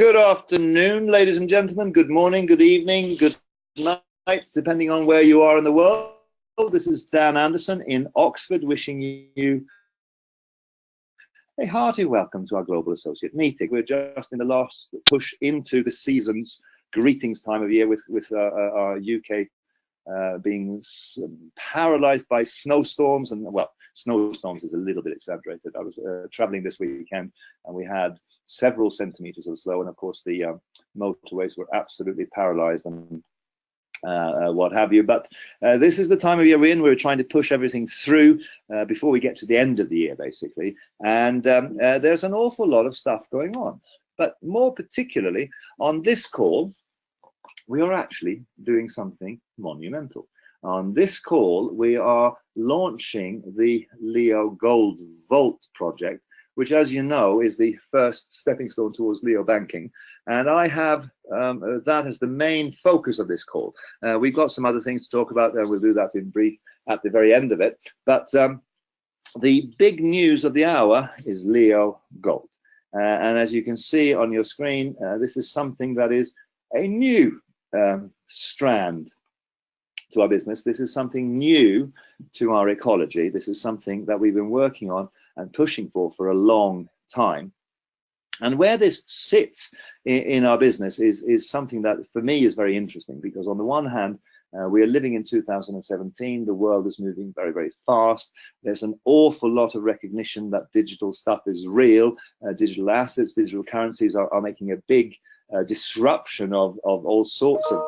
Good afternoon, ladies and gentlemen. Good morning, good evening, good night, depending on where you are in the world. This is Dan Anderson in Oxford, wishing you a hearty welcome to our Global Associate Meeting. We're just in the last push into the season's greetings time of year with our UK being paralyzed by snowstorms. And well, snowstorms is a little bit exaggerated. I was traveling this weekend and we had several centimeters of snow, and of course the motorways were absolutely paralyzed and what have you. But this is the time of year we're in. We're trying to push everything through before we get to the end of the year, basically. And there's an awful lot of stuff going on. But more particularly on this call, we are actually doing something monumental. On this call, we are launching the Leo Gold Vault project, which, as you know, is the first stepping stone towards Leo banking. And I have that as the main focus of this call. We've got some other things to talk about, and we'll do that in brief at the very end of it. But the big news of the hour is Leo Gold. And as you can see on your screen, this is something that is a new strand to our business. This is something new to our ecology. This is something that we've been working on and pushing for a long time. And where this sits in our business is something that for me is very interesting, because on the one hand, we are living in 2017. The world is moving very, very fast. There's an awful lot of recognition that digital stuff is real. Digital assets, digital currencies are making a big disruption of all sorts of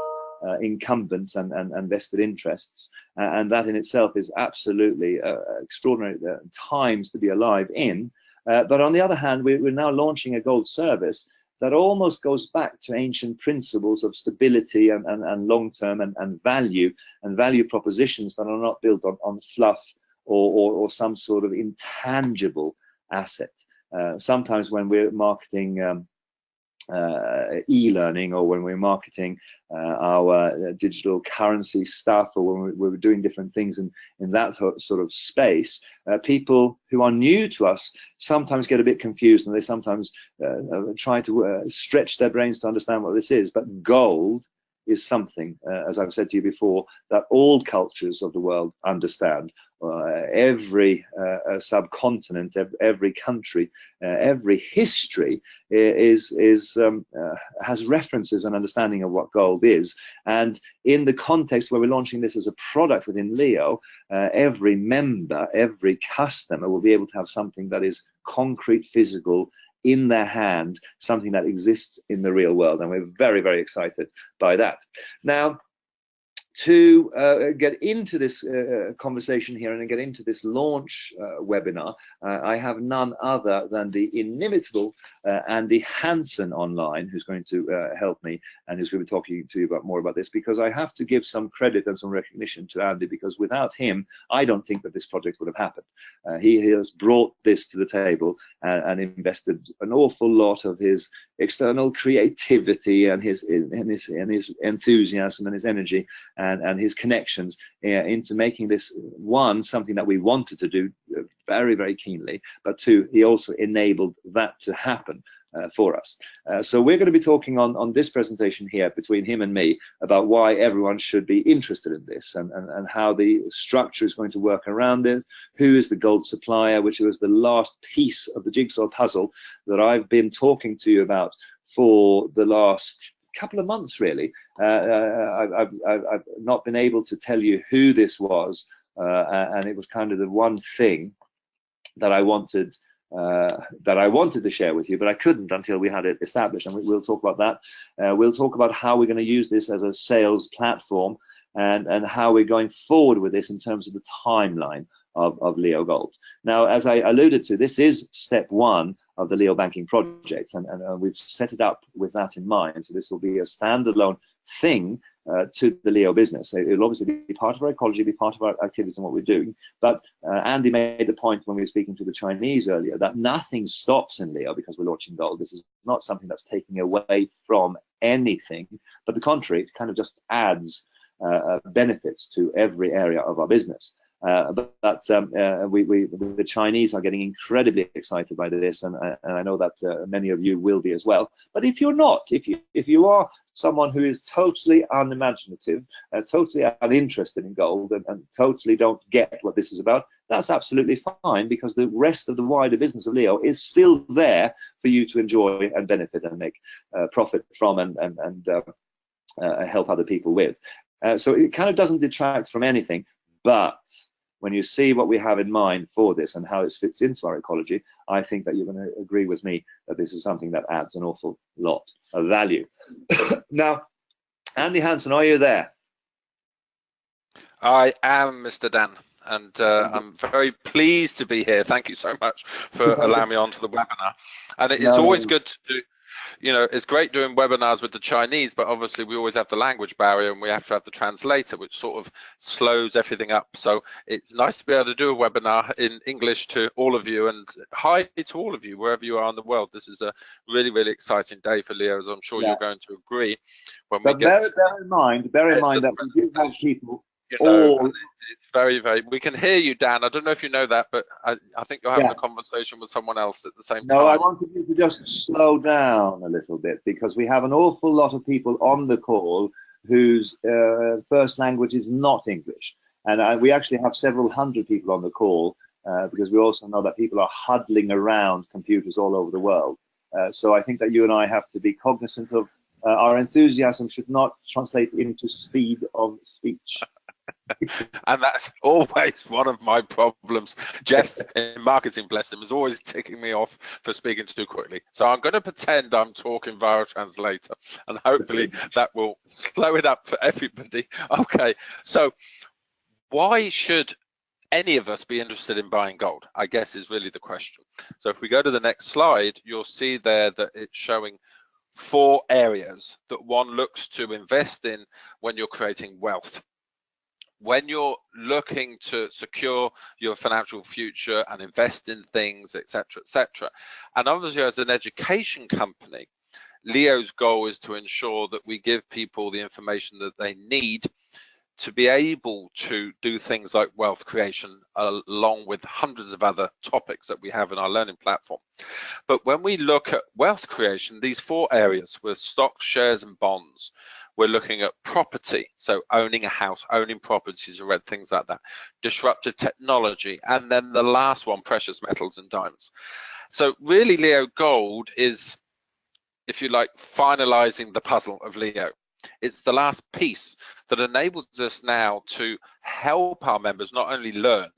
incumbents and vested interests, and that in itself is absolutely extraordinary times to be alive in. But on the other hand, we're now launching a gold service that almost goes back to ancient principles of stability and long-term and value propositions that are not built on fluff or some sort of intangible asset. Sometimes when we're marketing e-learning, or when we're marketing our digital currency stuff, or when we're doing different things in that sort of space, people who are new to us sometimes get a bit confused, and they sometimes try to stretch their brains to understand what this is. But gold is something, as I've said to you before, that all cultures of the world understand. Every subcontinent, every country, every history has references and understanding of what gold is. And in the context where we're launching this as a product within Leo, every member, every customer will be able to have something that is concrete, physical, in their hand, something that exists in the real world. And we're very, very excited by that. Now, to get into this conversation here and get into this launch webinar, I have none other than the inimitable Andy Hansen online, who's going to help me and who's going to be talking to you more about this, because I have to give some credit and some recognition to Andy, because without him, I don't think that this project would have happened. He has brought this to the table and invested an awful lot of his external creativity and his enthusiasm and his energy and his connections into making this, one, something that we wanted to do very, very keenly, but two, he also enabled that to happen for us. So we're going to be talking on this presentation here between him and me about why everyone should be interested in this, and how the structure is going to work around this, who is the gold supplier, which was the last piece of the jigsaw puzzle that I've been talking to you about for the last couple of months, really. I've not been able to tell you who this was, and it was kind of the one thing that I wanted to share with you, but I couldn't until we had it established, and we'll talk about that. We'll talk about how we're going to use this as a sales platform, and how we're going forward with this in terms of the timeline of Leo Gold. Now, as I alluded to, this is step one of the Leo banking project, and we've set it up with that in mind. So this will be a standalone thing to the Leo business. It will obviously be part of our ecology, be part of our activities and what we're doing. But Andy made the point when we were speaking to the Chinese earlier that nothing stops in Leo because we're launching gold. This is not something that's taking away from anything, but the contrary, it kind of just adds benefits to every area of our business. The Chinese are getting incredibly excited by this, and I know that many of you will be as well. But if you're not, if you are someone who is totally unimaginative, totally uninterested in gold, and totally don't get what this is about, that's absolutely fine, because the rest of the wider business of Leo is still there for you to enjoy and benefit and make profit from, and help other people with. So it kind of doesn't detract from anything. But when you see what we have in mind for this and how it fits into our ecology, I think that you're going to agree with me that this is something that adds an awful lot of value. Now, Andy Hansen, are you there? I am, Mr. Dan, and I'm very pleased to be here. Thank you so much for allowing me onto the webinar. And it's always good to do, you know, it's great doing webinars with the Chinese, but obviously we always have the language barrier, and we have to have the translator, which sort of slows everything up. So it's nice to be able to do a webinar in English to all of you, and hi to all of you wherever you are in the world. This is a really, really exciting day for Leo, as I'm sure you're going to agree. When we get bear in mind that we do have people. You know, it's very, very, we can hear you, Dan. I don't know if you know that, but I think you're having a conversation with someone else at the same time. No, I wanted you to just slow down a little bit, because we have an awful lot of people on the call whose first language is not English. And we actually have several hundred people on the call, because we also know that people are huddling around computers all over the world. So I think that you and I have to be cognizant of our enthusiasm should not translate into speed of speech. And that's always one of my problems. Jeff in marketing, bless him, is always ticking me off for speaking too quickly. So I'm going to pretend I'm talking via a translator, and hopefully that will slow it up for everybody. Okay, so why should any of us be interested in buying gold, I guess, is really the question. So if we go to the next slide, you'll see there that it's showing 4 areas that one looks to invest in when you're creating wealth. When you're looking to secure your financial future and invest in things, etc., etc. And obviously, as an education company, Leo's goal is to ensure that we give people the information that they need to be able to do things like wealth creation, along with hundreds of other topics that we have in our learning platform. But when we look at wealth creation, these 4 areas were stocks, shares, and bonds. We're looking at property, so owning a house, owning properties, or things like that, disruptive technology, and then the last one, precious metals and diamonds. So really, Leo Gold is, if you like, finalizing the puzzle of Leo. It's the last piece that enables us now to help our members not only learn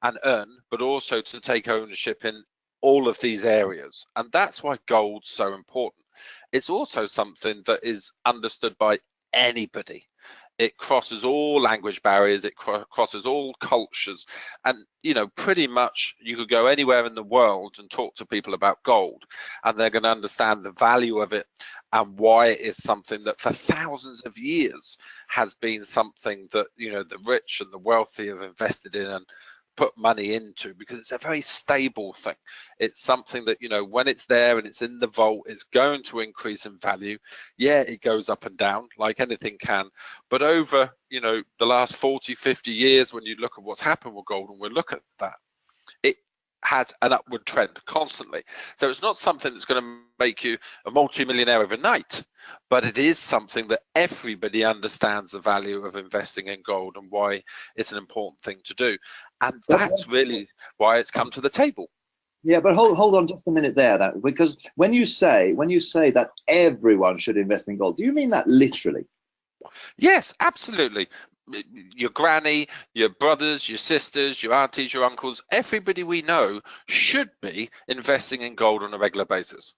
and earn, but also to take ownership in all of these areas. And that's why gold's so important. It's also something that is understood by anybody. It crosses all language barriers, it crosses all cultures, and you know, pretty much you could go anywhere in the world and talk to people about gold, and they're going to understand the value of it and why it is something that for thousands of years has been something that, you know, the rich and the wealthy have invested in and put money into, because it's a very stable thing. It's something that, you know, when it's there and it's in the vault, it's going to increase in value. Yeah, it goes up and down like anything can, but over, you know, the last 40-50 years, when you look at what's happened with gold, and we'll look at that, it has an upward trend constantly. So it's not something that's going to make you a multi-millionaire overnight, but it is something that everybody understands the value of investing in gold and why it's an important thing to do. And that's really why it's come to the table. Yeah, but hold on just a minute there, because when you say that everyone should invest in gold, do you mean that literally? Yes, absolutely. Your granny, your brothers, your sisters, your aunties, your uncles, everybody we know should be investing in gold on a regular basis.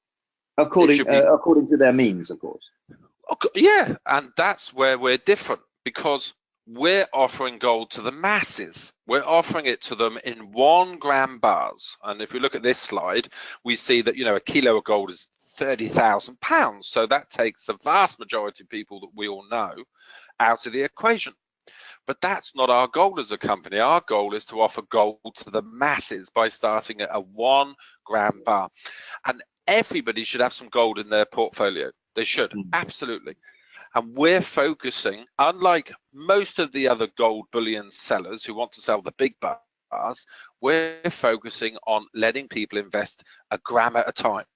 According to their means, of course. Yeah, and that's where we're different, because we're offering gold to the masses. We're offering it to them in 1 gram bars. And if we look at this slide, we see that, you know, a kilo of gold is £30,000. So that takes the vast majority of people that we all know out of the equation. But that's not our goal as a company. Our goal is to offer gold to the masses by starting at a 1 gram bar. And everybody should have some gold in their portfolio. They should, absolutely. And we're focusing, unlike most of the other gold bullion sellers who want to sell the big bars, we're focusing on letting people invest a gram at a time,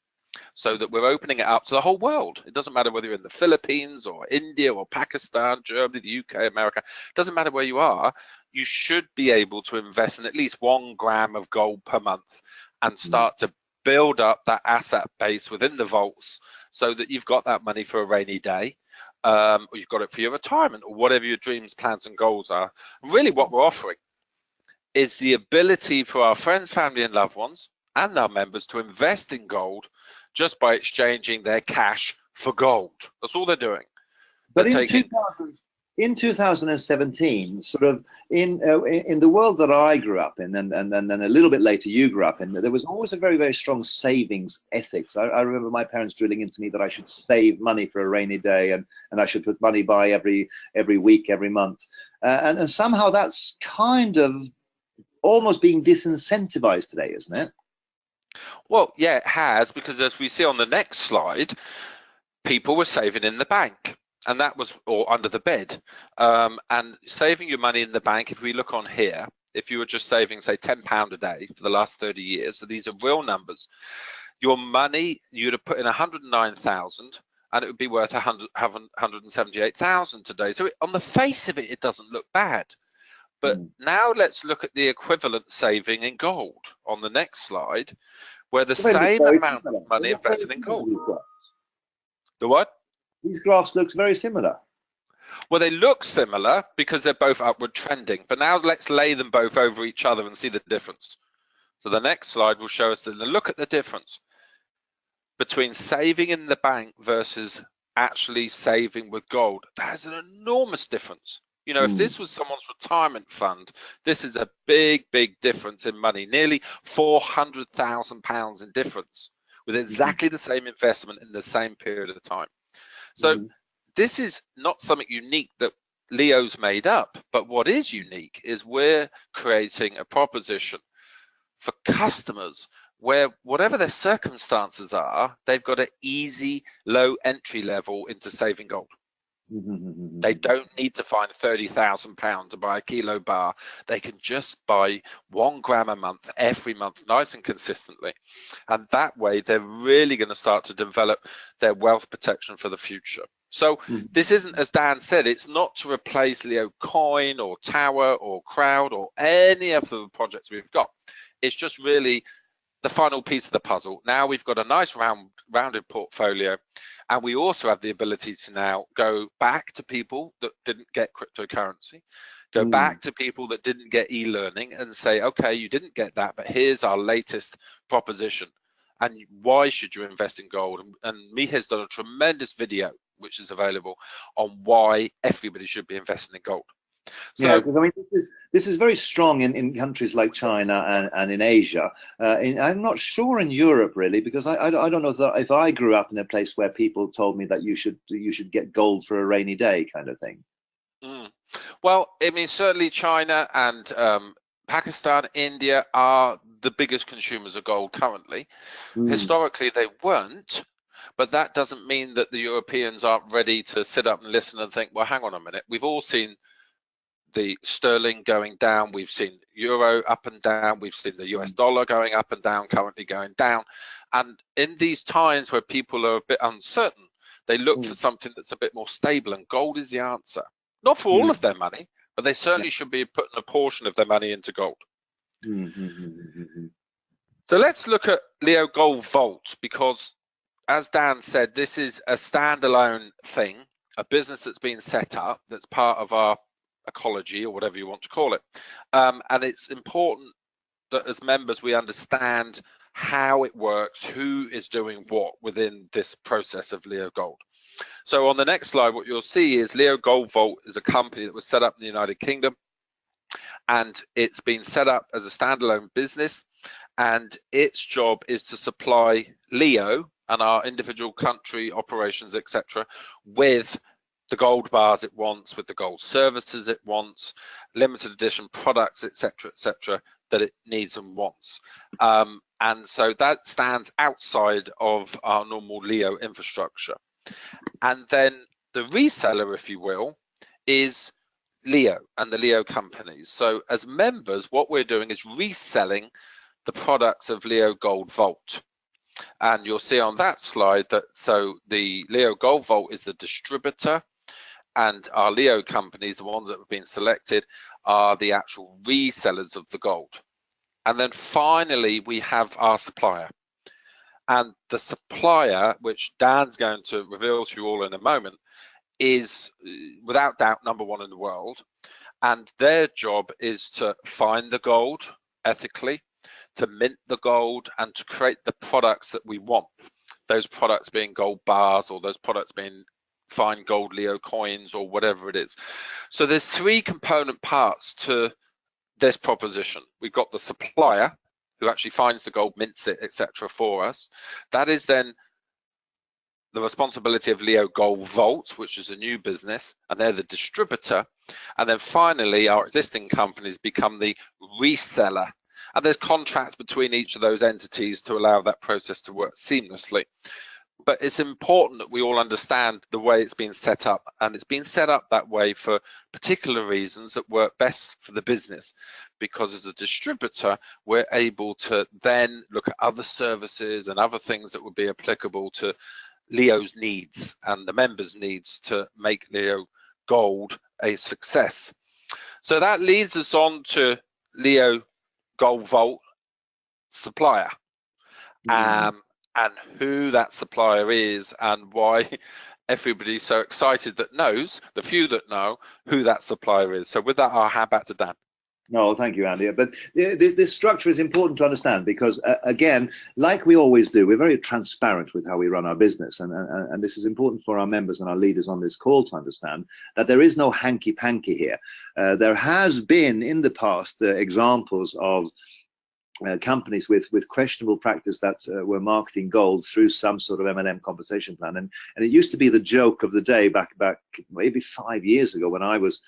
so that we're opening it up to the whole world. It doesn't matter whether you're in the Philippines or India or Pakistan, Germany, the UK, America, it doesn't matter where you are, you should be able to invest in at least 1 gram of gold per month and start to build up that asset base within the vaults so that you've got that money for a rainy day, or you've got it for your retirement, or whatever your dreams, plans and goals are. Really what we're offering is the ability for our friends, family and loved ones and our members to invest in gold just by exchanging their cash for gold. That's all they're doing. But in 2017, sort of in the world that I grew up in, and then a little bit later you grew up in, there was always a very, very strong savings ethics. I remember my parents drilling into me that I should save money for a rainy day, and I should put money by every week, every month, and somehow that's kind of almost being disincentivized today, isn't it? Well, yeah, it has, because as we see on the next slide, people were saving in the bank, and that was, or under the bed, and saving your money in the bank. If we look on here, if you were just saving, say, £10 a day for the last 30 years, so these are real numbers, your money, you'd have put in 109,000 and it would be worth 178,000 today. So on the face of it, it doesn't look bad. But now let's look at the equivalent saving in gold on the next slide, where the same amount of money invested in gold. The what? These graphs look very similar. Well, they look similar because they're both upward trending. But now let's lay them both over each other and see the difference. So the next slide will show us that. Look at the difference between saving in the bank versus actually saving with gold. There's an enormous difference. You know, if this was someone's retirement fund, this is a big, big difference in money, nearly £400,000 in difference with exactly the same investment in the same period of time. So this is not something unique that Leo's made up, but what is unique is we're creating a proposition for customers where whatever their circumstances are, they've got an easy, low entry level into saving gold. They don't need to find £30,000 to buy a kilo bar. They can just buy 1 gram a month, every month, nice and consistently. And that way, they're really going to start to develop their wealth protection for the future. So this isn't, as Dan said, it's not to replace Leo Coin or Tower or Crowd or any of the projects we've got. It's just really the final piece of the puzzle. Now we've got a nice rounded portfolio, and we also have the ability to now go back to people that didn't get cryptocurrency, go back to people that didn't get e-learning and say, okay, you didn't get that, but here's our latest proposition. And why should you invest in gold? And Mihir's done a tremendous video, which is available, on why everybody should be investing in gold. So, yeah, because I mean, this is very strong in countries like China and in Asia. I'm not sure in Europe really, because I don't know if I grew up in a place where people told me that you should get gold for a rainy day kind of thing. Well, I mean, certainly China and Pakistan, India are the biggest consumers of gold currently. Historically, they weren't. But that doesn't mean that the Europeans aren't ready to sit up and listen and think, well, hang on a minute. We've all seen the sterling going down, we've seen euro up and down, we've seen the US dollar going up and down, currently going down. And in these times where people are a bit uncertain, they look for something that's a bit more stable, and gold is the answer. Not for all of their money, but they certainly should be putting a portion of their money into gold. So let's look at Leo Gold Vault, because as Dan said, this is a standalone thing, a business that's been set up, that's part of our ecology, or whatever you want to call it. And it's important that as members we understand how it works, who is doing what within this process of Leo Gold. So on the next slide, what you'll see is Leo Gold Vault is a company that was set up in the United Kingdom, and it's been set up as a standalone business, and its job is to supply Leo and our individual country operations, etc., with the gold bars it wants, with the gold services it wants, limited edition products, etc., that it needs and wants. And so that stands outside of our normal Leo infrastructure. And then The reseller, if you will, is Leo and the Leo companies. So as members, what we're doing is reselling the products of Leo Gold Vault. And you'll see on that slide that so the Leo Gold Vault is the distributor, and our Leo companies, the ones that have been selected, are the actual resellers of the gold. And then finally, we have our supplier. And the supplier, which Dan's going to reveal to you all in a moment, is without doubt #1 in the world. And their job is to find the gold ethically, to mint the gold, and to create the products that we want. Those products being gold bars, or those products being fine gold Leo coins, or whatever it is. So there's 3 component parts to this proposition. We've got the supplier, who actually finds the gold, mints it, etc. for us. That is then the responsibility of Leo Gold Vault, which is a new business, and they're the distributor. And then finally, our existing companies become the reseller. And there's contracts between each of those entities to allow that process to work seamlessly. But it's important that we all understand the way it's been set up, and it's been set up that way for particular reasons that work best for the business, because as a distributor, we're able to then look at other services and other things that would be applicable to Leo's needs and the members' needs to make Leo Gold a success. So that leads us on to Leo Gold Vault supplier. And who that supplier is, and why everybody's so excited that knows, the few that know, who that supplier is. So with that, I'll hand back to Dan. No, thank you, Andy. But this structure is important to understand because, again, like we always do, we're very transparent with how we run our business. And this is important for our members and our leaders on this call to understand that there is no hanky-panky here. There has been, in the past, examples of companies with questionable practice that were marketing gold through some sort of M&M compensation plan, and it used to be the joke of the day back maybe 5 years ago when I was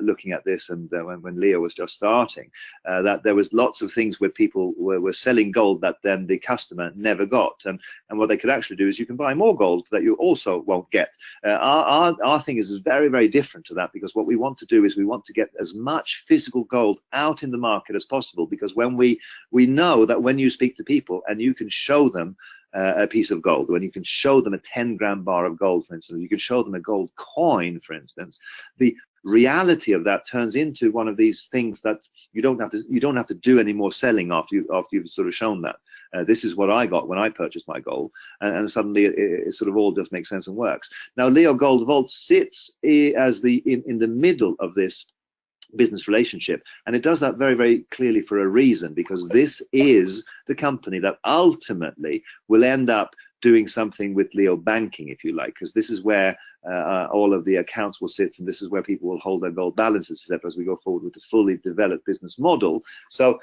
looking at this, and when Leo was just starting, that there was lots of things where people were selling gold that then the customer never got, and what they could actually do is you can buy more gold that you also won't get. Our thing is very, very different to that, because what we want to do is we want to get as much physical gold out in the market as possible, because when we know that when you speak to people and you can show them a piece of gold, when you can show them a 10-gram bar of gold, for instance, you can show them a gold coin, for instance, the reality of that turns into one of these things that you don't have to do any more selling after you've sort of shown that this is what I got when I purchased my gold, and suddenly it sort of all just makes sense and works. Now Leo Gold Vault sits as in the middle of this business relationship, and it does that very, very clearly for a reason, because this is the company that ultimately will end up doing something with Leo banking, if you like, because this is where all of the accounts will sit, and this is where people will hold their gold balances, etc., as we go forward with the fully developed business model. So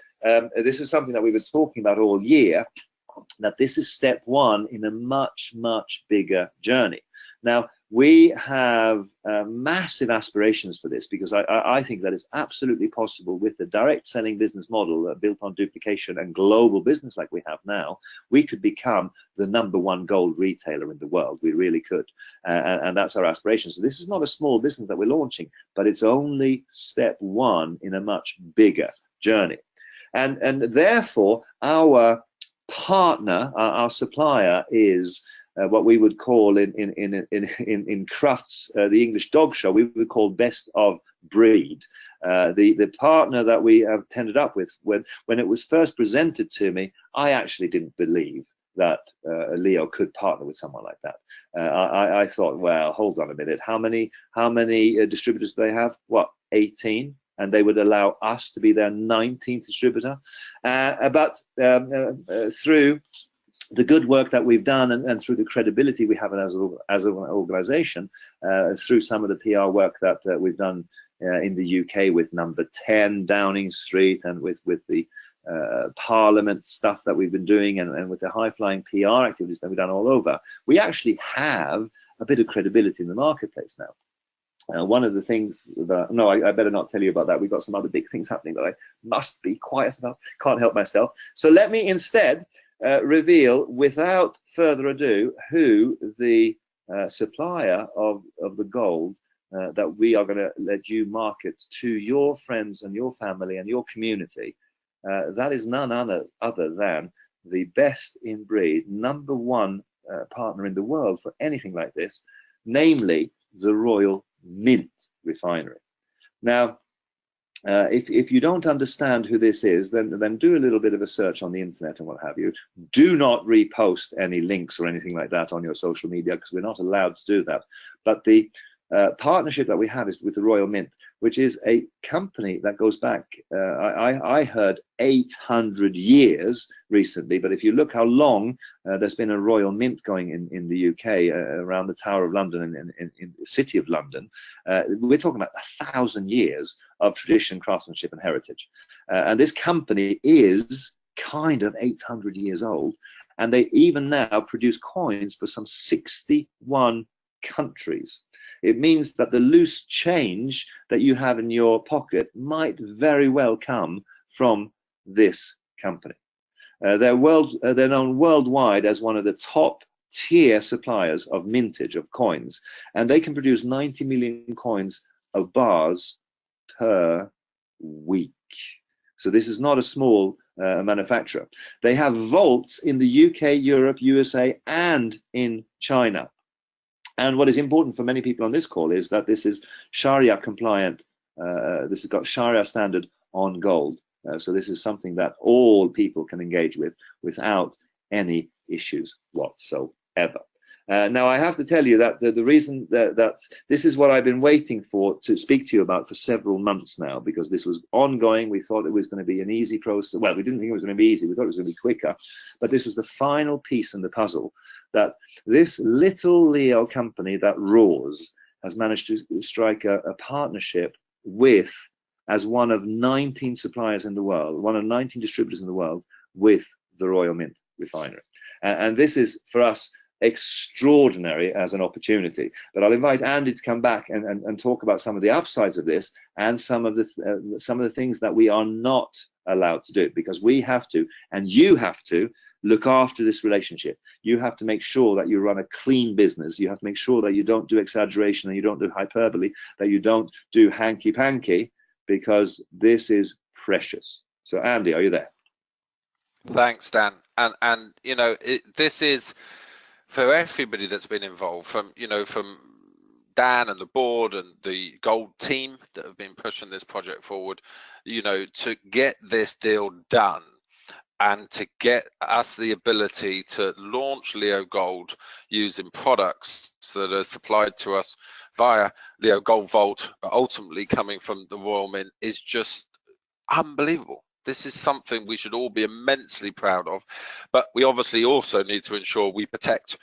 this is something that we've been talking about all year, that this is step 1 in a much, much bigger journey. Now, we have massive aspirations for this, because I think that it's absolutely possible with the direct selling business model built on duplication and global business like we have now. We could become the #1 gold retailer in the world. We really could. And that's our aspiration. So this is not a small business that we're launching, but it's only step 1 in a much bigger journey. And therefore, our partner, our supplier, is what we would call in Crufts, the English dog show, we would call best of breed. The partner that we have ended up with, when it was first presented to me, I actually didn't believe that Leo could partner with someone like that. I thought, well, hold on a minute, how many distributors do they have? What, 18? And they would allow us to be their 19th distributor. But through the good work that we've done, and through the credibility we have as an organization, through some of the PR work that we've done in the UK with Number 10 Downing Street, and with the Parliament stuff that we've been doing, and with the high-flying PR activities that we've done all over, we actually have a bit of credibility in the marketplace now. One of the things that, no, I better not tell you about that. We've got some other big things happening that I must be quiet about. Can't help myself. So let me instead reveal, without further ado, who the supplier of the gold that we are going to let you market to your friends and your family and your community, that is none other than the best in breed, #1 partner in the world for anything like this, namely the Royal Mint Refinery. Now, if you don't understand who this is, then do a little bit of a search on the internet and what have you. Do not repost any links or anything like that on your social media, because we're not allowed to do that. But the partnership that we have is with the Royal Mint, which is a company that goes back, I heard 800 years recently, but if you look how long there's been a Royal Mint going in the UK, around the Tower of London and in the City of London, we're talking about 1,000 years of tradition, craftsmanship and heritage. And this company is kind of 800 years old, and they even now produce coins for some 61 countries. It means that the loose change that you have in your pocket might very well come from this company. They're known worldwide as one of the top tier suppliers of mintage of coins, and they can produce 90 million coins of bars per week. So this is not a small manufacturer. They have vaults in the UK, Europe, USA, and in China. And what is important for many people on this call is that this is Sharia compliant. This has got Sharia standard on gold. So this is something that all people can engage with without any issues whatsoever. Now, I have to tell you that the reason that this is what I've been waiting for to speak to you about for several months now, because this was ongoing. We thought it was going to be an easy process. Well, we didn't think it was going to be easy. We thought it was going to be quicker. But this was the final piece in the puzzle, that this little Leo company that roars has managed to strike a partnership with, as one of 19 suppliers in the world, one of 19 distributors in the world, with the Royal Mint Refinery. And this is, for us, extraordinary as an opportunity. But I'll invite Andy to come back and talk about some of the upsides of this, and some of the things that we are not allowed to do, because we have to, and you have to, look after this relationship. You have to make sure that you run a clean business. You have to make sure that you don't do exaggeration and you don't do hyperbole, that you don't do hanky-panky, because this is precious. So Andy, are you there? Thanks, Dan. And you know, this is for everybody that's been involved, from Dan and the board and the gold team that have been pushing this project forward, to get this deal done and to get us the ability to launch Leo Gold using products that are supplied to us via Leo Gold Vault, but ultimately coming from the Royal Mint, is just unbelievable. This is something we should all be immensely proud of, but we obviously also need to ensure we protect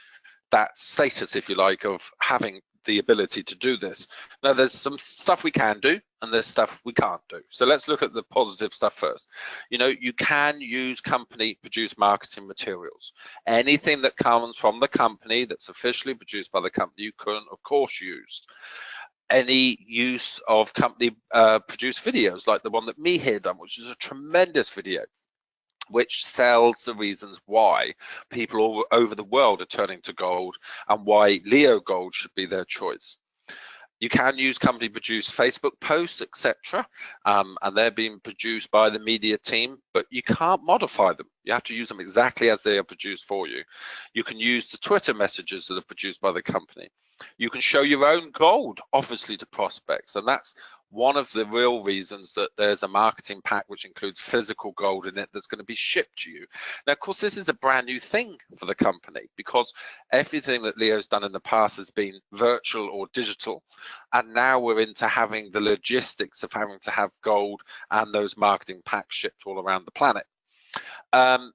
that status, if you like, of having the ability to do this. Now, there's some stuff we can do and there's stuff we can't do. So let's look at the positive stuff first. You can use company produced marketing materials. Anything that comes from the company that's officially produced by the company, you can of course use. Any use of company produced videos, like the one that Mihir done, which is a tremendous video, which sells the reasons why people all over the world are turning to gold and why Leo Gold should be their choice. You can use company produced Facebook posts, etc., and they're being produced by the media team, but you can't modify them. You have to use them exactly as they are produced for you. You can use the Twitter messages that are produced by the company. You can show your own gold, obviously, to prospects, and that's one of the real reasons that there's a marketing pack which includes physical gold in it that's going to be shipped to you. Now, of course, this is a brand new thing for the company, because everything that Leo's done in the past has been virtual or digital, and now we're into having the logistics of having to have gold and those marketing packs shipped all around the planet.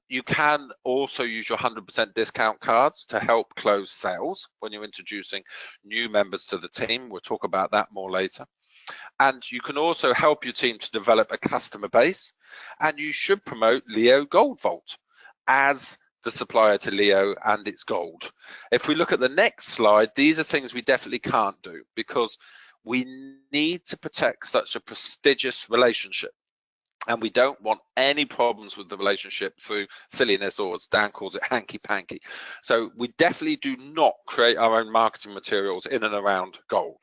You can also use your 100% discount cards to help close sales when you're introducing new members to the team. We'll talk about that more later. And you can also help your team to develop a customer base, and you should promote Leo Gold Vault as the supplier to Leo and its gold. If we look at the next slide, these are things we definitely can't do, because we need to protect such a prestigious relationship. And we don't want any problems with the relationship through silliness, or as Dan calls it, hanky-panky. So we definitely do not create our own marketing materials in and around gold.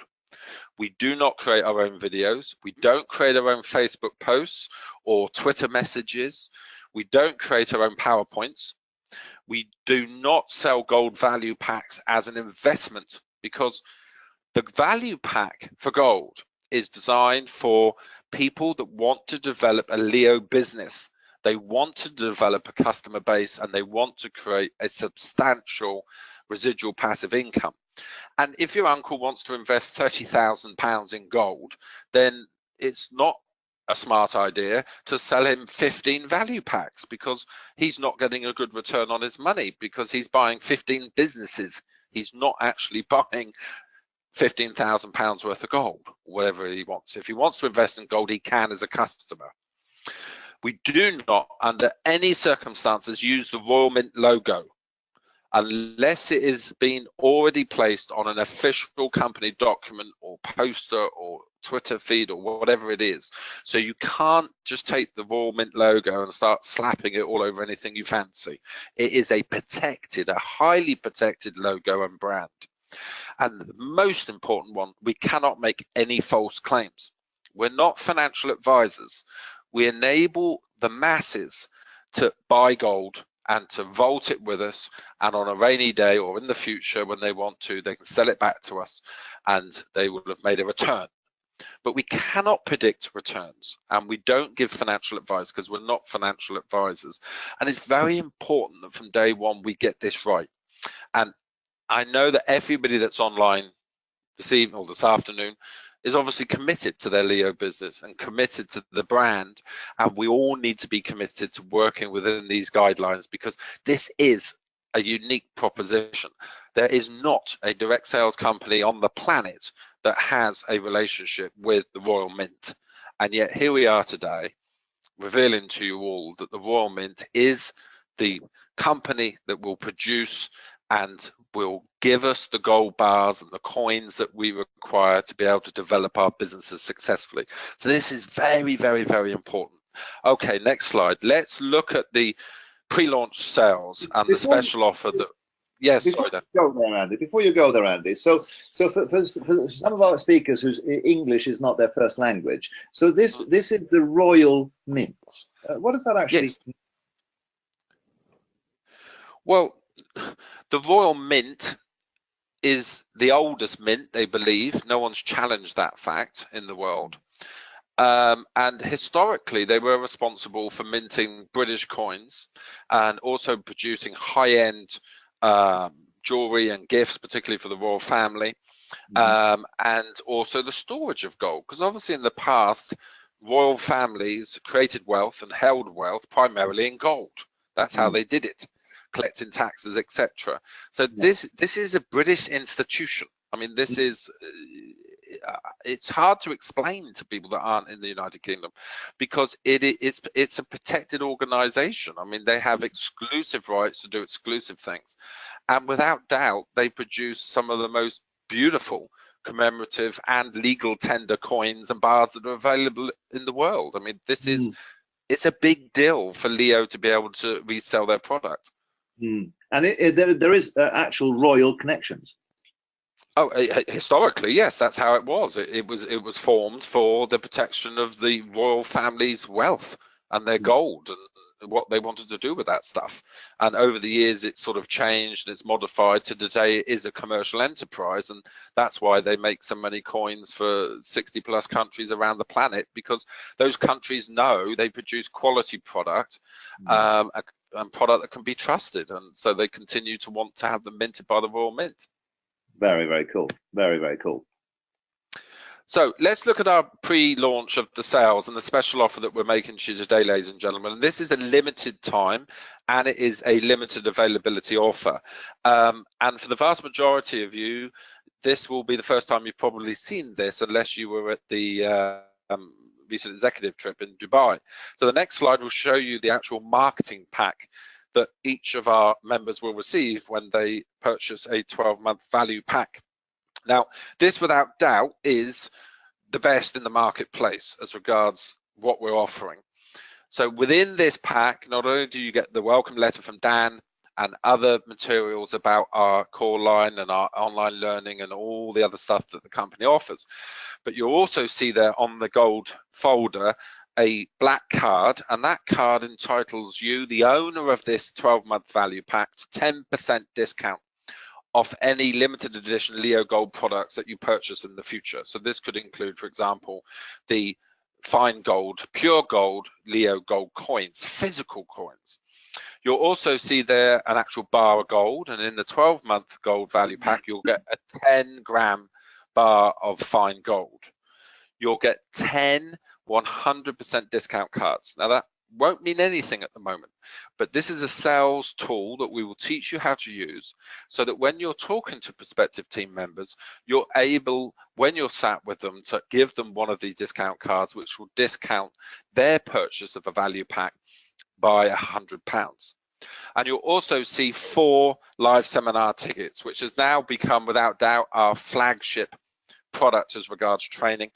We do not create our own videos. We don't create our own Facebook posts or Twitter messages. We don't create our own PowerPoints. We do not sell gold value packs as an investment, because the value pack for gold is designed for people that want to develop a Leo business. They want to develop a customer base, and they want to create a substantial residual passive income. And if your uncle wants to invest £30,000 in gold, then it's not a smart idea to sell him 15 value packs, because he's not getting a good return on his money, because he's buying 15 businesses. He's not actually buying £15,000 worth of gold, whatever he wants. If he wants to invest in gold, he can as a customer. We do not, under any circumstances, use the Royal Mint logo unless it is being already placed on an official company document or poster or Twitter feed or whatever it is. So you can't just take the Royal Mint logo and start slapping it all over anything you fancy. It is a protected, a highly protected logo and brand. And the most important one, we cannot make any false claims. We're not financial advisors. We enable the masses to buy gold and to vault it with us, and on a rainy day or in the future when they want to, they can sell it back to us and they will have made a return. But we cannot predict returns, and we don't give financial advice because we're not financial advisors. And it's very important that from day one we get this right. And I know that everybody that's online this evening or this afternoon is obviously committed to their Leo business and committed to the brand, and we all need to be committed to working within these guidelines, because this is a unique proposition. There is not a direct sales company on the planet that has a relationship with the Royal Mint, and yet here we are today revealing to you all that the Royal Mint is the company that will produce and will give us the gold bars and the coins that we require to be able to develop our businesses successfully. So this is very, very, very important. Okay, next slide. Let's look at the pre-launch sales and the special offer that. Yes, sorry, Dan. Before you go there, Andy. So for some of our speakers whose English is not their first language, so this is the Royal Mint. What does that actually mean? Well, the Royal Mint is the oldest mint, they believe. No one's challenged that fact in the world. And historically, they were responsible for minting British coins and also producing high-end jewelry and gifts, particularly for the royal family, and also the storage of gold. Because obviously in the past, royal families created wealth and held wealth primarily in gold. That's how they did it, collecting taxes, etc. So this is a British institution. I mean, this is, it's hard to explain to people that aren't in the United Kingdom, because it's a protected organization. I mean, they have exclusive rights to do exclusive things, and without doubt they produce some of the most beautiful commemorative and legal tender coins and bars that are available in the world. I mean, this is it's a big deal for Leo to be able to resell their product. And there is actual royal connections. Oh, historically, yes, that's how it was. It was formed for the protection of the royal family's wealth and their gold and what they wanted to do with that stuff. And over the years, it's sort of changed and it's modified to today it is a commercial enterprise, and that's why they make so many coins for 60+ countries around the planet, because those countries know they produce quality product, and product that can be trusted, and so they continue to want to have them minted by the Royal Mint. Very, very cool. Very, very cool. So let's look at our pre-launch of the sales and the special offer that we're making to you today, ladies and gentlemen. And this is a limited time and it is a limited availability offer. And for the vast majority of you, this will be the first time you've probably seen this, unless you were at the recent executive trip in Dubai. So the next slide will show you the actual marketing pack that each of our members will receive when they purchase a 12-month value pack. Now, this without doubt is the best in the marketplace as regards what we're offering. So within this pack, not only do you get the welcome letter from Dan and other materials about our core line and our online learning and all the other stuff that the company offers, but you'll also see there on the gold folder a black card, and that card entitles you, the owner of this 12-month value pack, to 10% discount off any limited edition Leo Gold products that you purchase in the future. So this could include, for example, the fine gold, pure gold Leo Gold coins, physical coins. You'll also see there an actual bar of gold, and in the 12-month gold value pack, you'll get a 10-gram bar of fine gold. You'll get 10 100% discount cards. Now that won't mean anything at the moment, but this is a sales tool that we will teach you how to use, so that when you're talking to prospective team members, you're able, when you're sat with them, to give them one of these discount cards, which will discount their purchase of a value pack by £100. And you'll also see 4 live seminar tickets, which has now become, without doubt, our flagship product as regards training.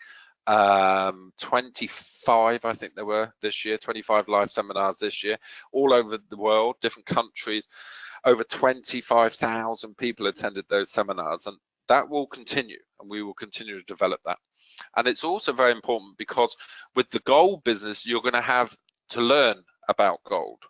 25, I think there were this year, 25 live seminars this year, all over the world, different countries. Over 25,000 people attended those seminars, and that will continue, and we will continue to develop that. And it's also very important because with the gold business, you're going to have to learn about gold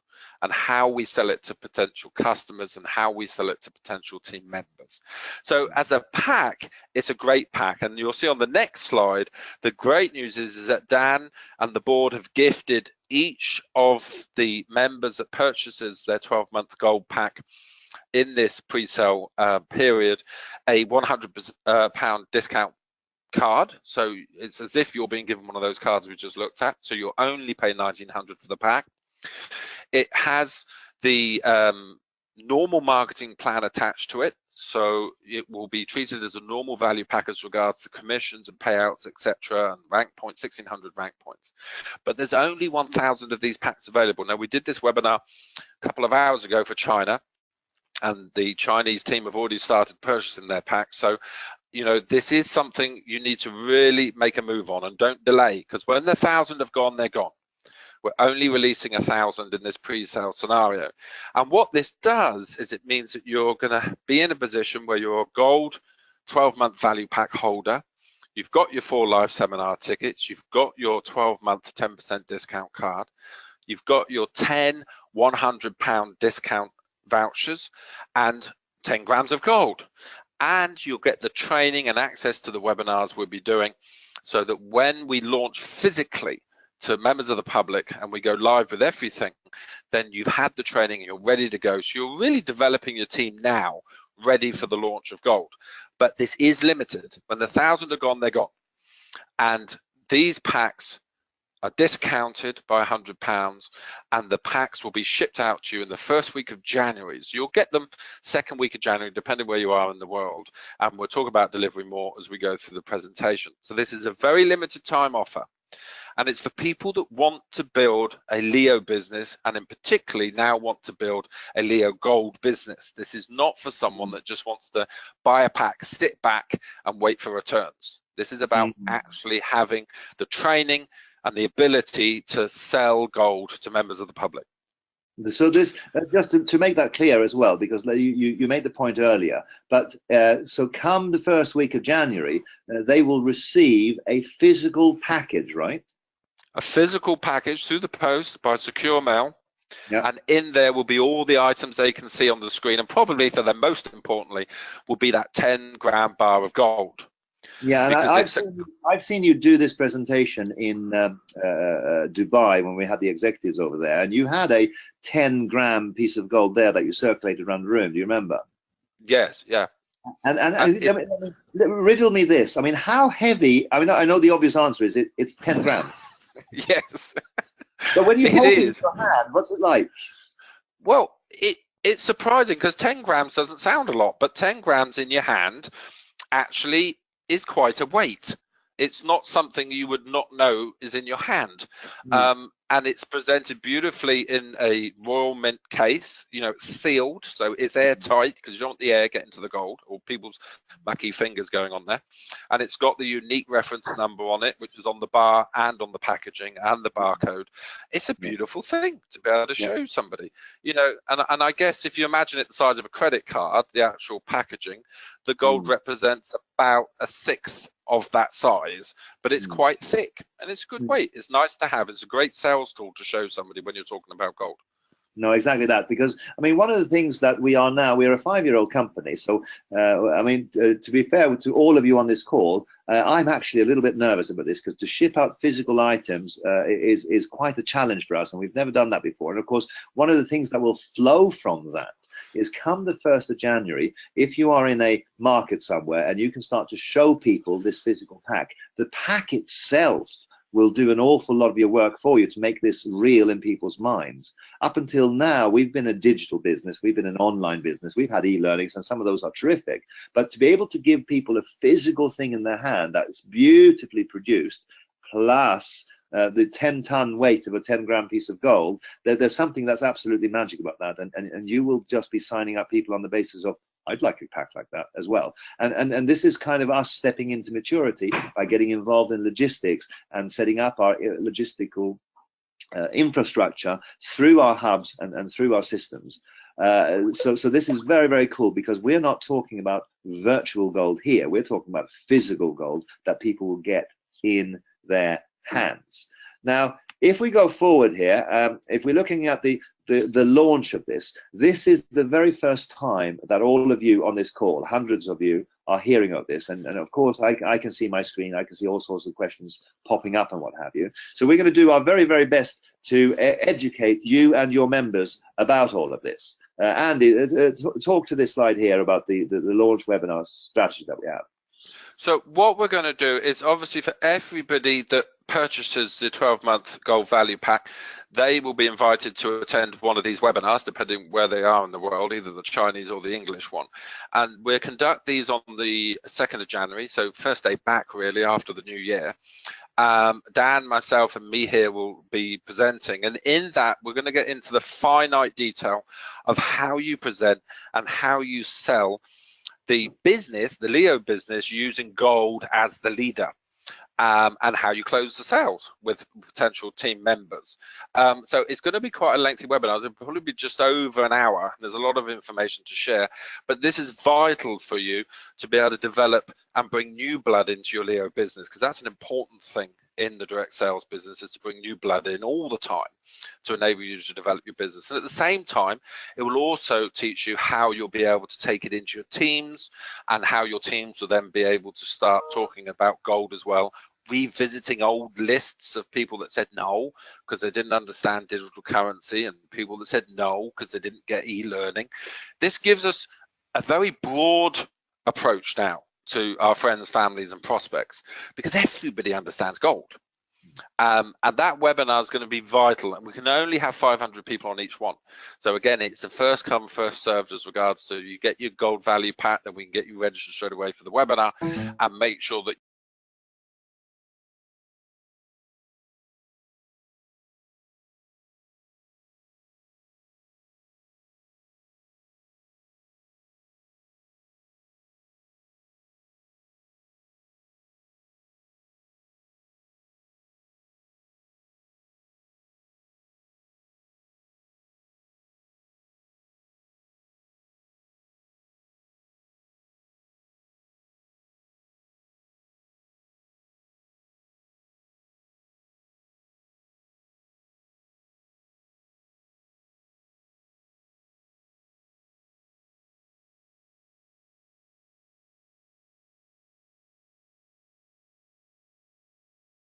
and how we sell it to potential customers and how we sell it to potential team members. So as a pack, it's a great pack. And you'll see on the next slide, the great news is that Dan and the board have gifted each of the members that purchases their 12-month gold pack in this pre-sale period a £100 discount card. So it's as if you're being given one of those cards we just looked at. So you'll only pay £1,900 for the pack. It has the normal marketing plan attached to it, so it will be treated as a normal value pack as regards to commissions and payouts, etc., and rank points, 1,600 rank points. But there's only 1,000 of these packs available. Now, we did this webinar a couple of hours ago for China, and the Chinese team have already started purchasing their packs. So, you know, this is something you need to really make a move on, and don't delay, because when the 1,000 have gone, they're gone. We're only releasing 1,000 in this pre-sale scenario. And what this does is it means that you're going to be in a position where you're a gold 12-month value pack holder. You've got your 4 live seminar tickets. You've got your 12-month 10% discount card. You've got your 10 £100 discount vouchers and 10 grams of gold. And you'll get the training and access to the webinars we'll be doing, so that when we launch physically to members of the public and we go live with everything, then you've had the training and you're ready to go. So you're really developing your team now, ready for the launch of gold. But this is limited. When the 1,000 are gone, they're gone. And these packs are discounted by £100, and the packs will be shipped out to you in the first week of January. So you'll get them second week of January, depending where you are in the world. And we'll talk about delivery more as we go through the presentation. So this is a very limited time offer. And it's for people that want to build a Leo business, and in particularly now want to build a Leo Gold business. This is not for someone that just wants to buy a pack, sit back and wait for returns. This is about actually having the training and the ability to sell gold to members of the public. So this, just to make that clear as well, because you made the point earlier, but so come the first week of January, they will receive a physical package, right? A physical package through the post by secure mail. Yep. And in there will be all the items they can see on the screen, and probably for them, most importantly, will be that 10-gram bar of gold. Yeah, and I've seen you do this presentation in Dubai when we had the executives over there, and you had a 10-gram piece of gold there that you circulated around the room. Do you remember? Yes, yeah. And riddle me this. I mean, how heavy? I mean, I know the obvious answer is it's 10 grams. Yes. But when you hold it in your hand, what's it like? Well, it's surprising, because 10 grams doesn't sound a lot, but 10 grams in your hand actually is quite a weight. It's not something you would not know is in your hand. and it's presented beautifully in a royal mint case. You know, it's sealed, so it's airtight, because you don't want the air getting to the gold or people's mucky fingers going on there. And it's got the unique reference number on it, which is on the bar and on the packaging and the barcode. It's a beautiful thing to be able to show somebody, you know. And I guess if you imagine it the size of a credit card, the actual packaging, the gold represents about a sixth of that size, but it's quite thick and it's good weight. It's nice to have. It's a great sales tool to show somebody when you're talking about gold. No, exactly that. Because I mean, one of the things that we are now, we're a 5-year-old company. So I mean, to be fair to all of you on this call, I'm actually a little bit nervous about this, because to ship out physical items is quite a challenge for us, and we've never done that before. And of course, one of the things that will flow from that is, come the 1st of January, if you are in a market somewhere and you can start to show people this physical pack, the pack itself will do an awful lot of your work for you to make this real in people's minds. Up until now, we've been a digital business, we've been an online business, we've had e-learnings, and some of those are terrific. But to be able to give people a physical thing in their hand that's beautifully produced, plus the 10-ton weight of a 10-gram piece of gold, there's something that's absolutely magic about that. And you will just be signing up people on the basis of, I'd like a pack like that as well. And this is kind of us stepping into maturity by getting involved in logistics and setting up our logistical infrastructure through our hubs and through our systems. So this is very, very cool, because we're not talking about virtual gold here. We're talking about physical gold that people will get in their hands. Now, if we go forward here, if we're looking at the launch of this is the very first time that all of you on this call, hundreds of you, are hearing of this. And of course, I can see my screen, I can see all sorts of questions popping up and what have you. So we're going to do our very, very best to educate you and your members about all of this. Andy, talk to this slide here about the launch webinar strategy that we have. So what we're going to do is, obviously, for everybody that purchases the 12-month gold value pack, they will be invited to attend one of these webinars, depending where they are in the world, either the Chinese or the English one. And we'll conduct these on the 2nd of January, so first day back really after the new year. Dan, myself, and me here will be presenting, and in that we're going to get into the finite detail of how you present and how you sell the business, the Leo business, using gold as the leader, and how you close the sales with potential team members. So it's going to be quite a lengthy webinar. It'll probably be just over an hour. There's a lot of information to share, but this is vital for you to be able to develop and bring new blood into your Leo business, because that's an important thing in the direct sales business, is to bring new blood in all the time to enable you to develop your business. And at the same time, it will also teach you how you'll be able to take it into your teams, and how your teams will then be able to start talking about gold as well, revisiting old lists of people that said no because they didn't understand digital currency, and people that said no because they didn't get e-learning. This gives us a very broad approach now to our friends, families, and prospects, because everybody understands gold. And that webinar is going to be vital, and we can only have 500 people on each one. So again, it's a first come, first served as regards to, you get your gold value pack, then we can get you registered straight away for the webinar, and make sure that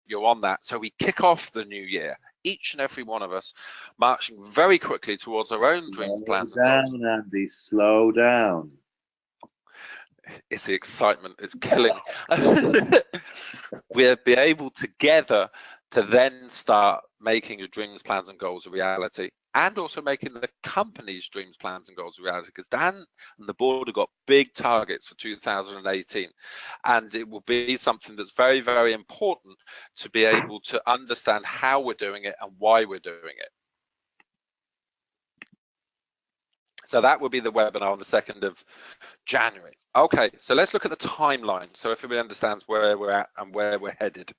you're on that. So we kick off the new year, each and every one of us marching very quickly towards our own dreams, plans, and goals. Andy, slow down. It's the excitement, it's killing me. We'll be able together to then start making your dreams, plans, and goals a reality. and also making the company's dreams, plans and goals a reality, because Dan and the board have got big targets for 2018, and it will be something that's very, very important to be able to understand how we're doing it and why we're doing it. So that will be the webinar on the 2nd of January. Okay, so let's look at the timeline so everybody understands where we're at and where we're headed.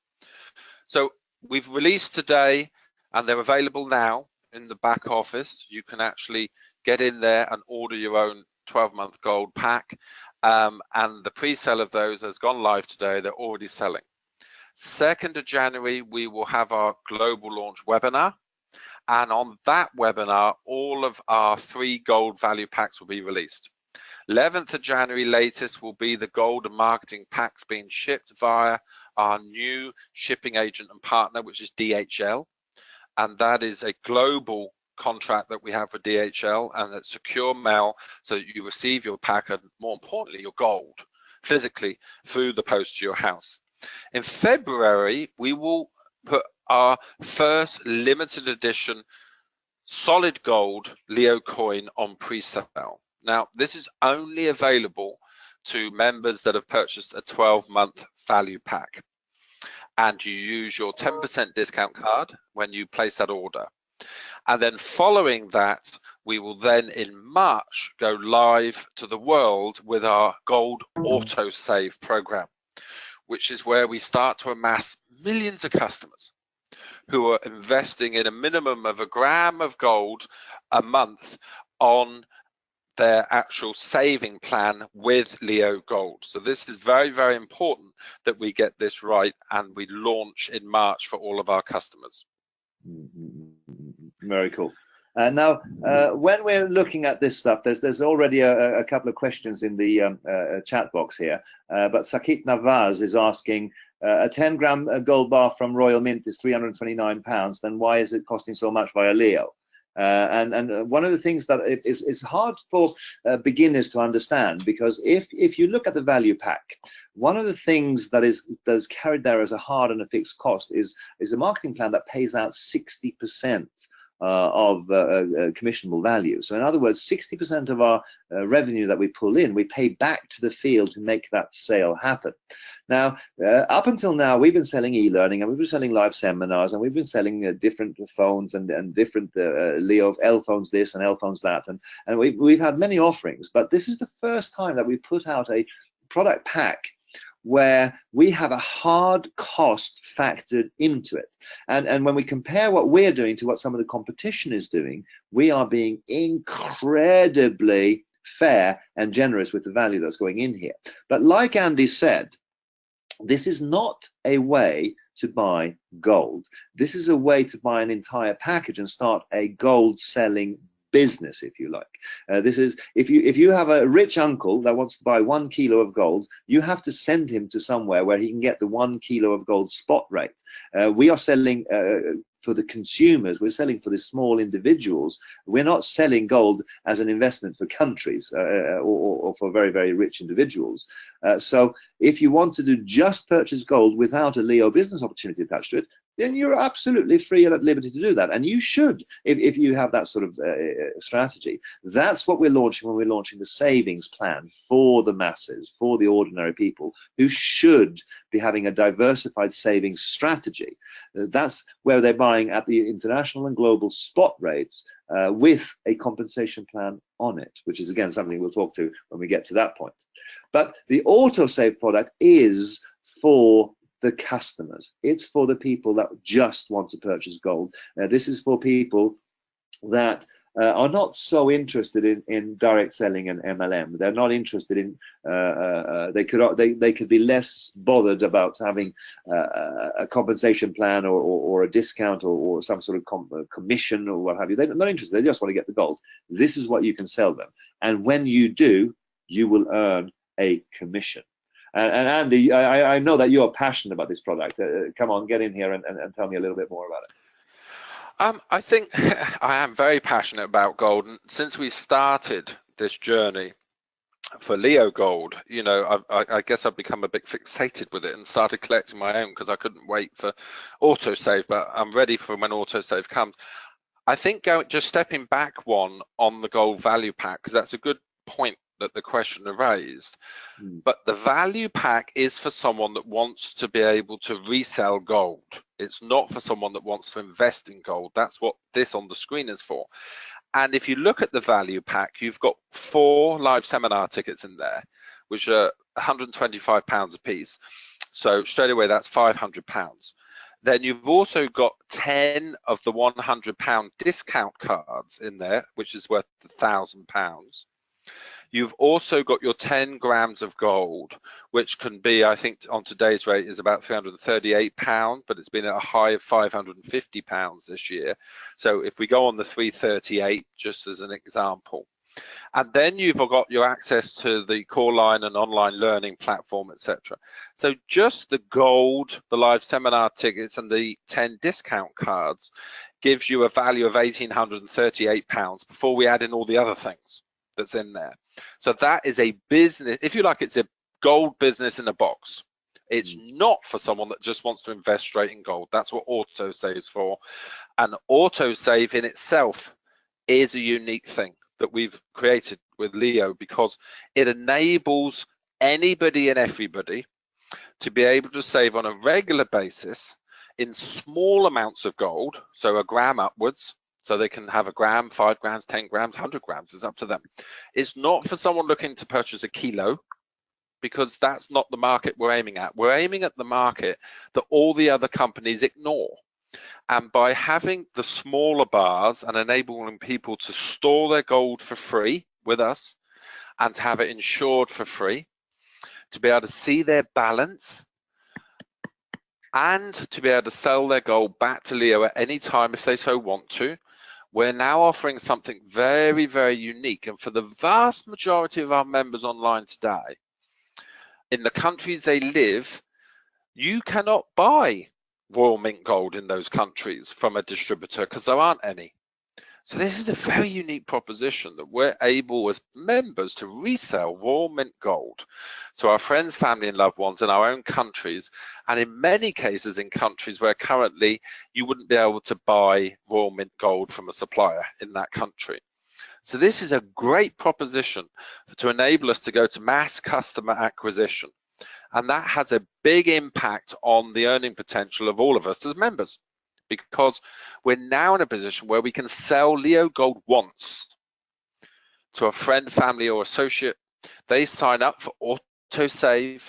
So we've released today, and they're available now in the back office. You can actually get in there and order your own 12-month gold pack, and the pre-sale of those has gone live today. They're already selling. 2nd of January, we will have our global launch webinar. And on that webinar, all of our 3 gold value packs will be released. 11th of January latest will be the gold and marketing packs being shipped via our new shipping agent and partner, which is DHL. And that is a global contract that we have with DHL, and it's secure mail, so that you receive your pack and, more importantly, your gold physically through the post to your house. In February, we will put our first limited edition solid gold Leo coin on pre-sale. Now, this is only available to members that have purchased a 12-month value pack, and you use your 10% discount card when you place that order. And then following that, we will then in March go live to the world with our gold autosave program, which is where we start to amass millions of customers who are investing in a minimum of 1 gram of gold a month on their actual saving plan with Leo Gold. So this is very, very important that we get this right, and we launch in March for all of our customers. Very cool. Now, when we're looking at this stuff, there's already a couple of questions in the chat box here. But Sakit Navaz is asking, a 10-gram gold bar from Royal Mint is £329. Then why is it costing so much via Leo? And one of the things that is hard for beginners to understand, because if you look at the value pack, one of the things that is carried there as a hard and a fixed cost is a marketing plan that pays out 60% of commissionable value. So in other words, 60% of our revenue that we pull in, we pay back to the field to make that sale happen. Now, up until now, we've been selling e-learning, and we've been selling live seminars, and we've been selling different phones and different Leo L phones this and L phones that, and we've had many offerings. But this is the first time that we put out a product pack where we have a hard cost factored into it. And when we compare what we're doing to what some of the competition is doing, we are being incredibly fair and generous with the value that's going in here. But like Andy said, this is not a way to buy gold. This is a way to buy an entire package and start a gold selling business, if you like. This is if you have a rich uncle that wants to buy 1 kilo of gold, you have to send him to somewhere where he can get the 1 kilo of gold spot rate. We are selling for the consumers. We're selling for the small individuals. We're not selling gold as an investment for countries or for very, very rich individuals. So if you want to do just purchase gold without a Leo business opportunity attached to it, then you're absolutely free and at liberty to do that. And you should, if you have that sort of strategy. That's what we're launching when we're launching the savings plan for the masses, for the ordinary people who should be having a diversified savings strategy. That's where they're buying at the international and global spot rates with a compensation plan on it, which is, again, something we'll talk to when we get to that point. But the autosave product is for the customers. It's for the people that just want to purchase gold. This is for people that are not so interested in direct selling and MLM. They're not interested in. They could be less bothered about having a compensation plan or a discount or some sort of commission or what have you. They're not interested. They just want to get the gold. This is what you can sell them, and when you do, you will earn a commission. And Andy, I know that you're passionate about this product. Come on, get in here and tell me a little bit more about it. I think I am very passionate about gold. And since we started this journey for Leo Gold, you know, I guess I've become a bit fixated with it and started collecting my own because I couldn't wait for autosave, but I'm ready for when autosave comes. I think just stepping back one on the gold value pack, because that's a good point that the questioner raised. But the value pack is for someone that wants to be able to resell gold. It's not for someone that wants to invest in gold. That's what this on the screen is for. And if you look at the value pack, you've got 4 live seminar tickets in there, which are £125 a piece. So straight away, that's £500. Then you've also got 10 of the £100 discount cards in there, which is worth £1,000. You've also got your 10 grams of gold, which can be, I think on today's rate is about £338, but it's been at a high of £550 this year. So if we go on the 338, just as an example. And then you've got your access to the core line and online learning platform, etc. So just the gold, the live seminar tickets and the 10 discount cards gives you a value of £1,838 before we add in all the other things that's in there. So that is a business, if you like, it's a gold business in a box. It's not for someone that just wants to invest straight in gold. That's what autosave's for. And autosave in itself is a unique thing that we've created with Leo, because it enables anybody and everybody to be able to save on a regular basis in small amounts of gold, so a gram upwards. So they can have a gram, 5 grams, 10 grams, 100 grams, it's up to them. It's not for someone looking to purchase a kilo, because that's not the market we're aiming at. We're aiming at the market that all the other companies ignore. And by having the smaller bars and enabling people to store their gold for free with us and to have it insured for free, to be able to see their balance and to be able to sell their gold back to Leo at any time if they so want to, we're now offering something very, very unique. And for the vast majority of our members online today, in the countries they live, you cannot buy Royal Mint gold in those countries from a distributor because there aren't any. So this is a very unique proposition that we're able as members to resell Royal Mint gold to our friends, family and loved ones in our own countries, and in many cases in countries where currently you wouldn't be able to buy Royal Mint gold from a supplier in that country. So this is a great proposition to enable us to go to mass customer acquisition, and that has a big impact on the earning potential of all of us as members, because we're now in a position where we can sell Leo gold once to a friend, family or associate. They sign up for autosave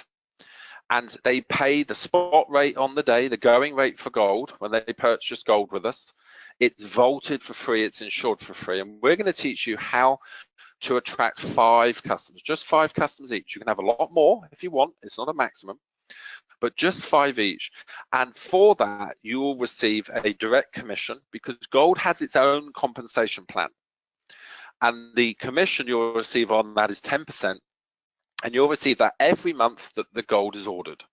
and they pay the spot rate on the day, the going rate for gold when they purchase gold with us. It's vaulted for free, it's insured for free, and we're going to teach you how to attract 5 customers, just 5 customers each. You can have a lot more if you want, it's not a maximum, but just 5 each. And for that, you will receive a direct commission, because gold has its own compensation plan. And the commission you'll receive on that is 10%. And you'll receive that every month that the gold is ordered.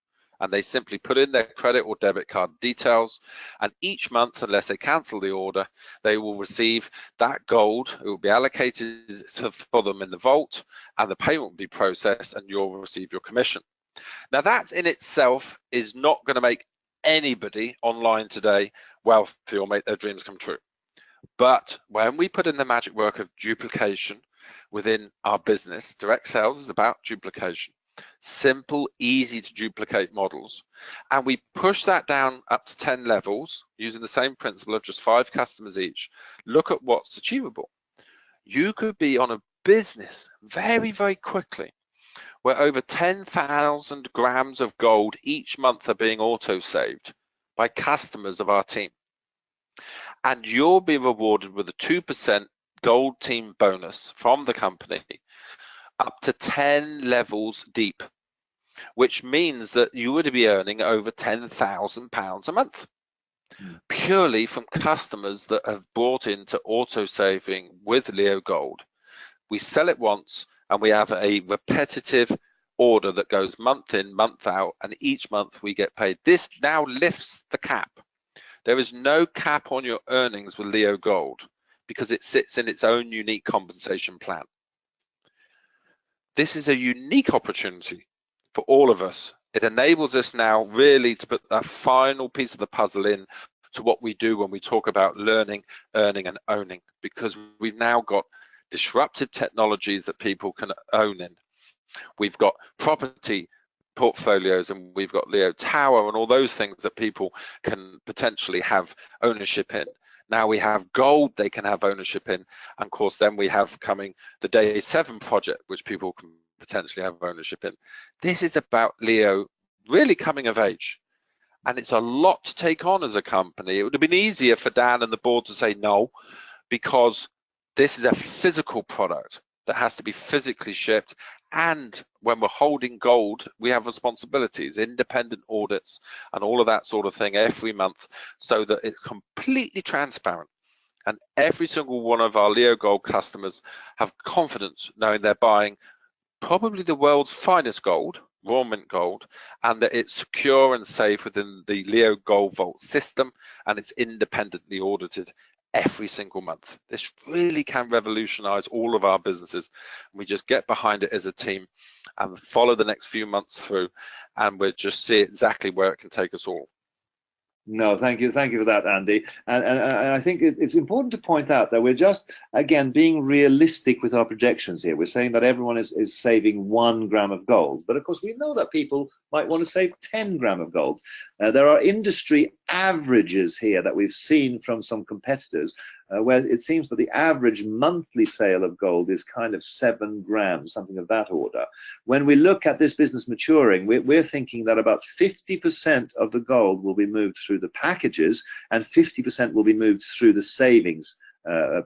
And they simply put in their credit or debit card details. And each month, unless they cancel the order, they will receive that gold. It will be allocated for them in the vault, and the payment will be processed, and you'll receive your commission. Now that in itself is not going to make anybody online today wealthy or make their dreams come true. But when we put in the magic work of duplication within our business, direct sales is about duplication, simple, easy to duplicate models, and we push that down up to 10 levels using the same principle of just 5 customers each. Look at what's achievable. You could be on a business very, very quickly where over 10,000 grams of gold each month are being auto-saved by customers of our team. And you'll be rewarded with a 2% gold team bonus from the company up to 10 levels deep, which means that you would be earning over £10,000 a month purely from customers that have bought into auto-saving with Leo Gold. We sell it once, and we have a repetitive order that goes month in, month out, and each month we get paid. This now lifts the cap. There is no cap on your earnings with Leo Gold because it sits in its own unique compensation plan. This is a unique opportunity for all of us. It enables us now really to put that final piece of the puzzle in to what we do when we talk about learning, earning, and owning, because we've now got disruptive technologies that people can own in. We've got property portfolios, and we've got Leo Tower and all those things that people can potentially have ownership in. Now we have gold they can have ownership in, and of course then we have coming the Day 7 project, which people can potentially have ownership in. This is about Leo really coming of age, and it's a lot to take on as a company. It would have been easier for Dan and the board to say no, because this is a physical product that has to be physically shipped, and when we're holding gold, we have responsibilities, independent audits, and all of that sort of thing every month, so that it's completely transparent. And every single one of our Leo Gold customers have confidence knowing they're buying probably the world's finest gold, raw mint gold, and that it's secure and safe within the Leo Gold Vault system, and it's independently audited every single month. This really can revolutionize all of our businesses. We just get behind it as a team and follow the next few months through, and we'll just see exactly where it can take us all. No, thank you for that, Andy. And I think it's important to point out that we're just, again, being realistic with our projections here. We're saying that everyone is saving 1 gram of gold, but of course we know that people might want to save 10 gram of gold. There are industry averages here that we've seen from some competitors, where it seems that the average monthly sale of gold is kind of 7 grams, something of that order. When we look at this business maturing, we're thinking that about 50% of the gold will be moved through the packages, and 50% will be moved through the savings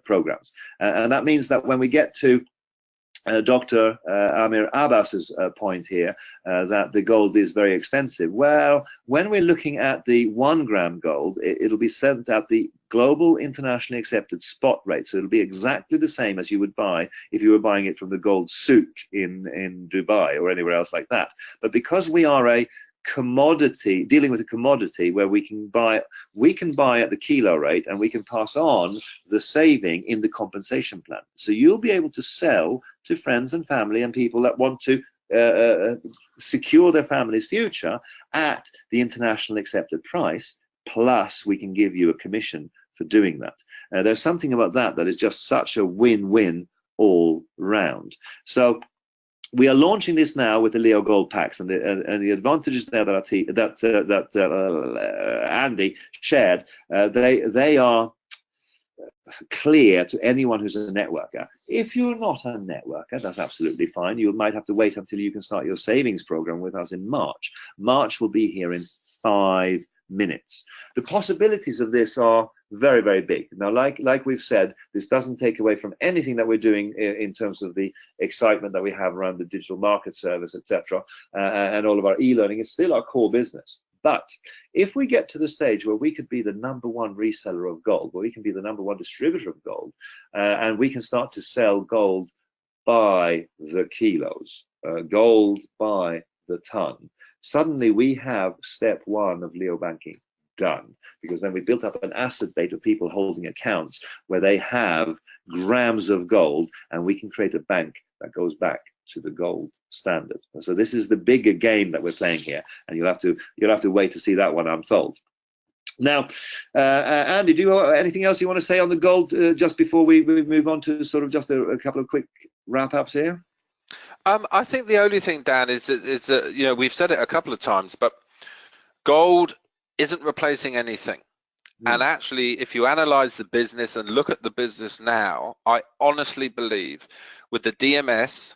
programs. And that means that when we get to Dr. Amir Abbas's point here, that the gold is very expensive. Well, when we're looking at the 1 gram gold, it'll be sent at the global internationally accepted spot rate. So it'll be exactly the same as you would buy if you were buying it from the gold souk in Dubai or anywhere else like that. But because we are a commodity, dealing with a commodity where we can buy at the kilo rate, and we can pass on the saving in the compensation plan. So you'll be able to sell to friends and family and people that want to secure their family's future at the international accepted price, plus we can give you a commission for doing that. There's something about that is just such a win-win all round. So we are launching this now with the Leo Gold packs, and the advantages there that Andy shared, they are clear to anyone who's a networker. If you're not a networker, that's absolutely fine. You might have to wait until you can start your savings program with us in March. March will be here in 5 minutes. The possibilities of this are very, very big. Now, like we've said, this doesn't take away from anything that we're doing in terms of the excitement that we have around the digital market service, etc., and all of our e-learning. It's still our core business. But if we get to the stage where we could be the #1 reseller of gold, where we can be the #1 distributor of gold, and we can start to sell gold by the kilos, gold by the ton, suddenly we have step 1 of Leo banking done, because then we built up an asset base of people holding accounts where they have grams of gold, and we can create a bank that goes back to the gold standard. And so this is the bigger game that we're playing here, and you'll have to wait to see that one unfold. Now, Andy, do you have anything else you want to say on the gold just before we move on to sort of just a couple of quick wrap-ups here? I think the only thing, Dan, is that you know, we've said it a couple of times, but gold isn't replacing anything. And actually, if you analyze the business and look at the business now, I honestly believe with the DMS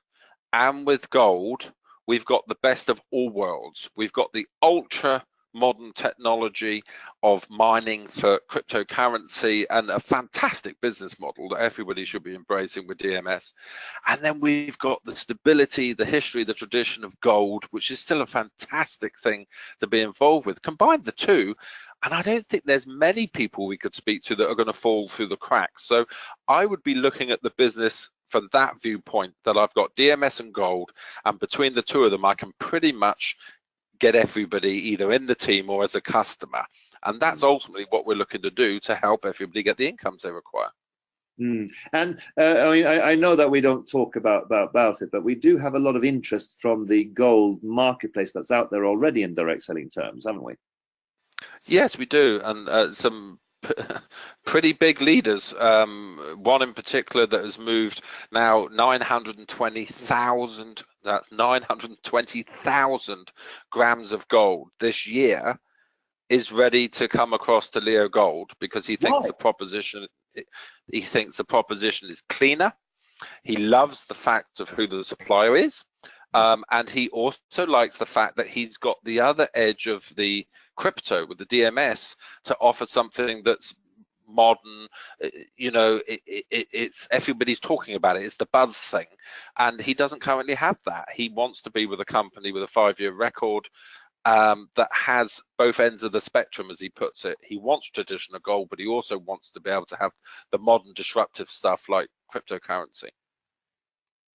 and with gold, we've got the best of all worlds. We've got the ultra modern technology of mining for cryptocurrency, and a fantastic business model that everybody should be embracing with DMS. And then we've got the stability, the history, the tradition of gold, which is still a fantastic thing to be involved with. Combine the two, and I don't think there's many people we could speak to that are going to fall through the cracks. So I would be looking at the business from that viewpoint, that I've got DMS and gold, and between the two of them, I can pretty much get everybody either in the team or as a customer. And that's ultimately what we're looking to do to help everybody get the incomes they require. And I mean, I know that we don't talk about it, but we do have a lot of interest from the gold marketplace that's out there already in direct selling terms, haven't we? Yes, we do, and some pretty big leaders. One in particular that has moved now 920,000. That's 920,000 grams of gold this year. Is ready to come across to Leo Gold because he thinks the proposition. He thinks the proposition is cleaner. He loves the fact of who the supplier is. And he also likes the fact that he's got the other edge of the crypto with the DMS to offer something that's modern. You know, it's everybody's talking about it. It's the buzz thing, and he doesn't currently have that. He wants to be with a company with a 5-year record that has both ends of the spectrum, as he puts it. He wants traditional gold, but he also wants to be able to have the modern disruptive stuff like cryptocurrency.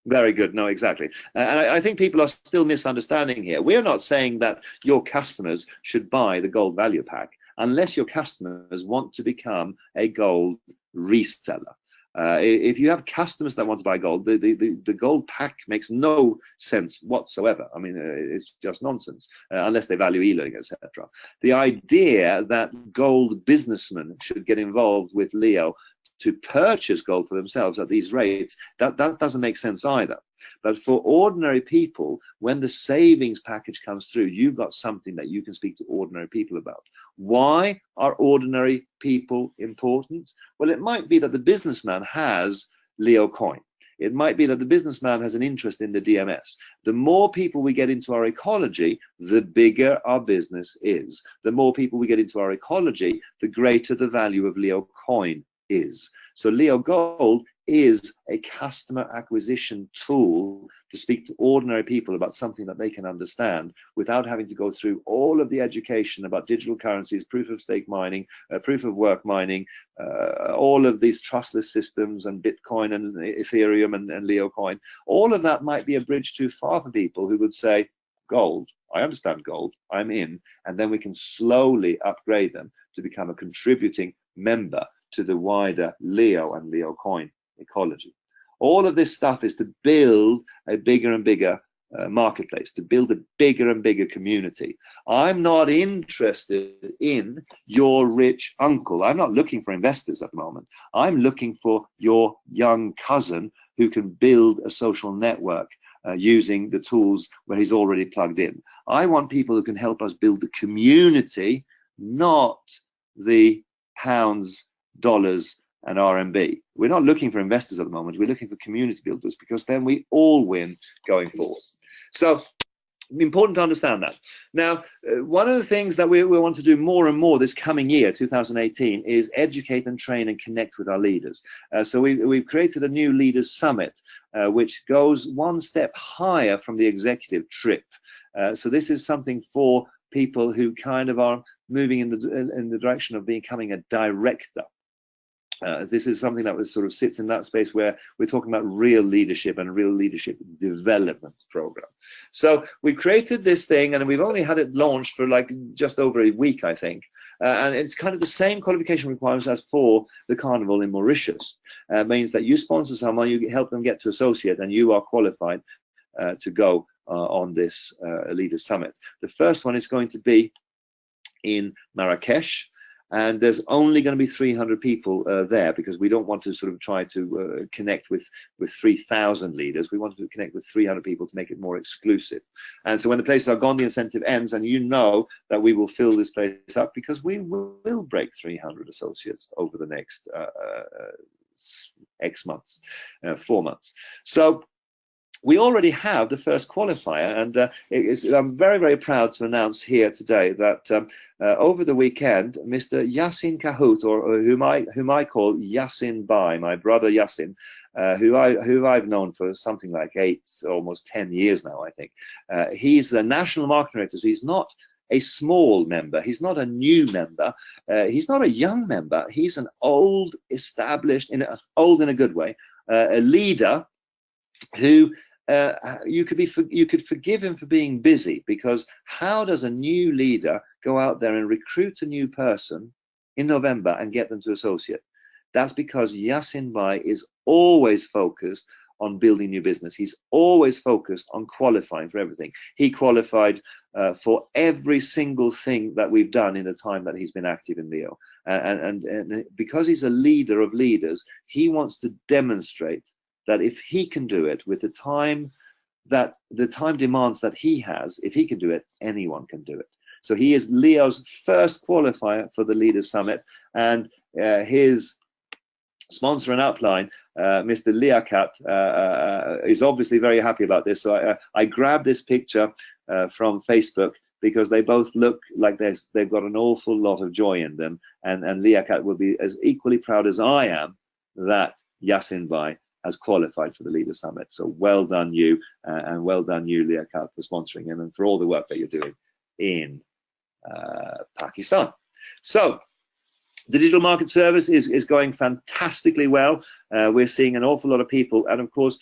Very good. No, exactly. And I think people are still misunderstanding here. We're not saying that your customers should buy the gold value pack unless your customers want to become a gold reseller. If you have customers that want to buy gold, the gold pack makes no sense whatsoever. I mean, it's just nonsense unless they value e-learning, etc. The idea that gold businessmen should get involved with Leo to purchase gold for themselves at these rates, that doesn't make sense either. But for ordinary people, when the savings package comes through, you've got something that you can speak to ordinary people about. Why are ordinary people important? Well, it might be that the businessman has Leo coin. It might be that the businessman has an interest in the DMS. The more people we get into our ecology, the bigger our business is. The more people we get into our ecology, the greater the value of Leo coin is. So Leo Gold is a customer acquisition tool to speak to ordinary people about something that they can understand without having to go through all of the education about digital currencies, proof of stake mining, proof of work mining, all of these trustless systems and Bitcoin and Ethereum and Leo coin. All of that might be a bridge too far for people who would say, gold, I understand gold, I'm in, and then we can slowly upgrade them to become a contributing member to the wider Leo and Leo coin ecology. All of this stuff is to build a bigger and bigger marketplace, to build a bigger and bigger community. I'm not interested in your rich uncle. I'm not looking for investors at the moment. I'm looking for your young cousin who can build a social network using the tools where he's already plugged in. I want people who can help us build the community, not the pounds, dollars and RMB. We're not looking for investors at the moment. We're looking for community builders, because then we all win going forward. So important to understand that. Now, one of the things that we want to do more and more this coming year, 2018, is educate and train and connect with our leaders. So we've created a new leaders summit, which goes one step higher from the executive trip. So this is something for people who kind of are moving in the direction of becoming a director. This is something that sort of sits in that space where we're talking about real leadership and real leadership development program. So we created this thing, and we've only had it launched for like just over a week, I think. And it's kind of the same qualification requirements as for the carnival in Mauritius. Means that you sponsor someone, you help them get to associate, and you are qualified to go on this Leaders Summit. The first one is going to be in Marrakesh. And there's only going to be 300 people there, because we don't want to sort of try to connect with 3,000 leaders. We want to connect with 300 people to make it more exclusive. And so when the places are gone, the incentive ends, and you know that we will fill this place up, because we will break 300 associates over the next X months, 4 months. So we already have the first qualifier, and I'm very, very proud to announce here today that over the weekend, Mr. Yassin Kahoot, or whom I call Yassin Bai, my brother Yassin, who I've known for something like almost 10 years now, I think. He's a national marketing director, so he's not a small member, he's not a new member, he's not a young member, he's an old, established, old in a good way, a leader who you could forgive him for being busy, because how does a new leader go out there and recruit a new person in November and get them to associate? That's because Yassin Bai is always focused on building new business. He's always focused on qualifying for everything. He qualified for every single thing that we've done in the time that he's been active in Leo. And because he's a leader of leaders, he wants to demonstrate that if he can do it with the time demands that he has, if he can do it, anyone can do it. So he is Leo's first qualifier for the Leaders Summit, and his sponsor and upline, Mr. Liaquat, is obviously very happy about this. So I grabbed this picture from Facebook because they both look like they've got an awful lot of joy in them, and Liaquat will be as equally proud as I am that Yasin Bhai has qualified for the Leaders Summit. So well done you, and well done you, Liaquat, for sponsoring him and for all the work that you're doing in Pakistan. So the digital market service is going fantastically well. We're seeing an awful lot of people, and of course,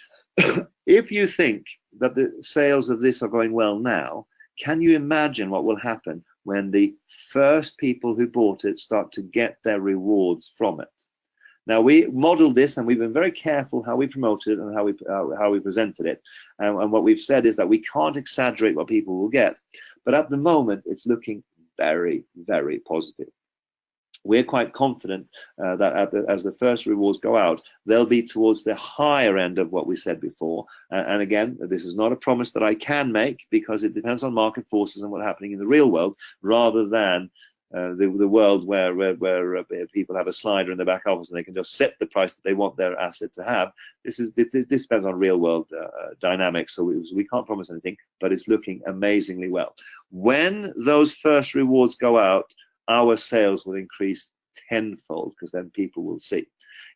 if you think that the sales of this are going well now, can you imagine what will happen when the first people who bought it start to get their rewards from it? Now, we modeled this, and we've been very careful how we promoted it and how we presented it. And what we've said is that we can't exaggerate what people will get, but at the moment, it's looking very, very positive. We're quite confident that as the first rewards go out, they'll be towards the higher end of what we said before. And again, this is not a promise that I can make because it depends on market forces and what's happening in the real world, rather than the world where people have a slider in the back office and they can just set the price that they want their asset to have. This depends on real world dynamics, so we can't promise anything, but it's looking amazingly well. When those first rewards go out, our sales will increase tenfold, because then people will see.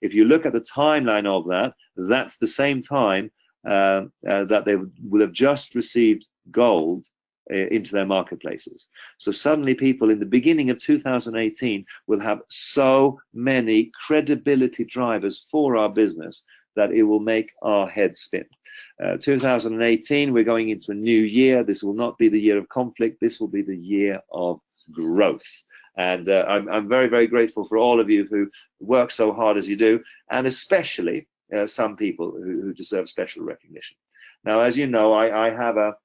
If you look at the timeline of that, that's the same time that they will have just received gold into their marketplaces. So suddenly people in the beginning of 2018 will have so many credibility drivers for our business that it will make our head spin. 2018, we're going into a new year. This will not be the year of conflict. This will be the year of growth. And I'm very, very grateful for all of you who work so hard as you do, and especially some people who deserve special recognition. Now, as you know, I have a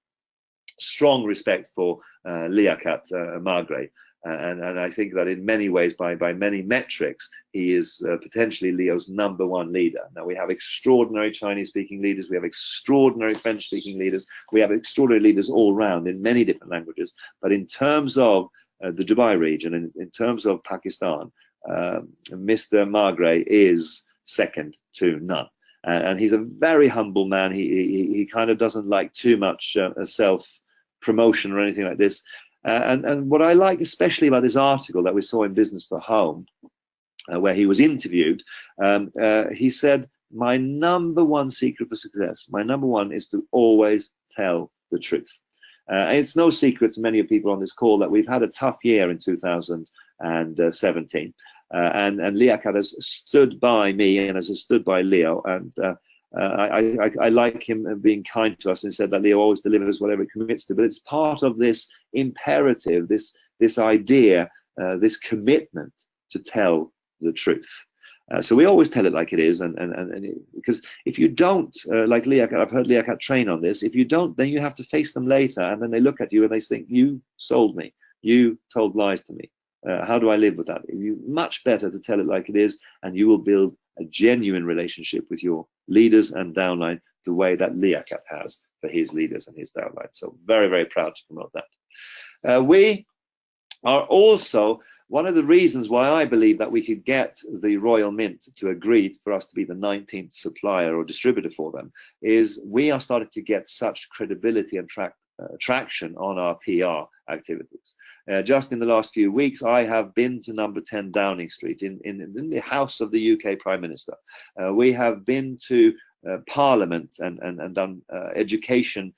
strong respect for Liaquat Magre, and I think that in many ways, by many metrics, he is potentially Leo's #1 leader. Now, we have extraordinary Chinese-speaking leaders, we have extraordinary French-speaking leaders, we have extraordinary leaders all round in many different languages, but in terms of the Dubai region and in terms of Pakistan, Mr. Magre is second to none. And he's a very humble man. He kind of doesn't like too much self-promotion or anything like this. And what I like especially about this article that we saw in Business for Home, where he was interviewed, he said, my #1 secret for success, my #1 is to always tell the truth. It's no secret to many of people on this call that we've had a tough year in 2017. And Liaquat has stood by me and has stood by Leo, and I like him being kind to us and said that Leo always delivers whatever he commits to. But it's part of this imperative, this idea, this commitment to tell the truth. So we always tell it like it is, because if you don't, like Liaquat, I've heard Liaquat train on this. If you don't, then you have to face them later, and then they look at you and they think, "You sold me. You told lies to me. How do I live with that?" You much better to tell it like it is, and you will build a genuine relationship with your leaders and downline the way that Liaquat has for his leaders and his downline. So very, very proud to promote that. We are also, one of the reasons why I believe that we could get the Royal Mint to agree for us to be the 19th supplier or distributor for them is we are starting to get such credibility and traction on our PR activities. Just in the last few weeks, I have been to number 10 Downing Street in the house of the UK Prime Minister. We have been to Parliament and done education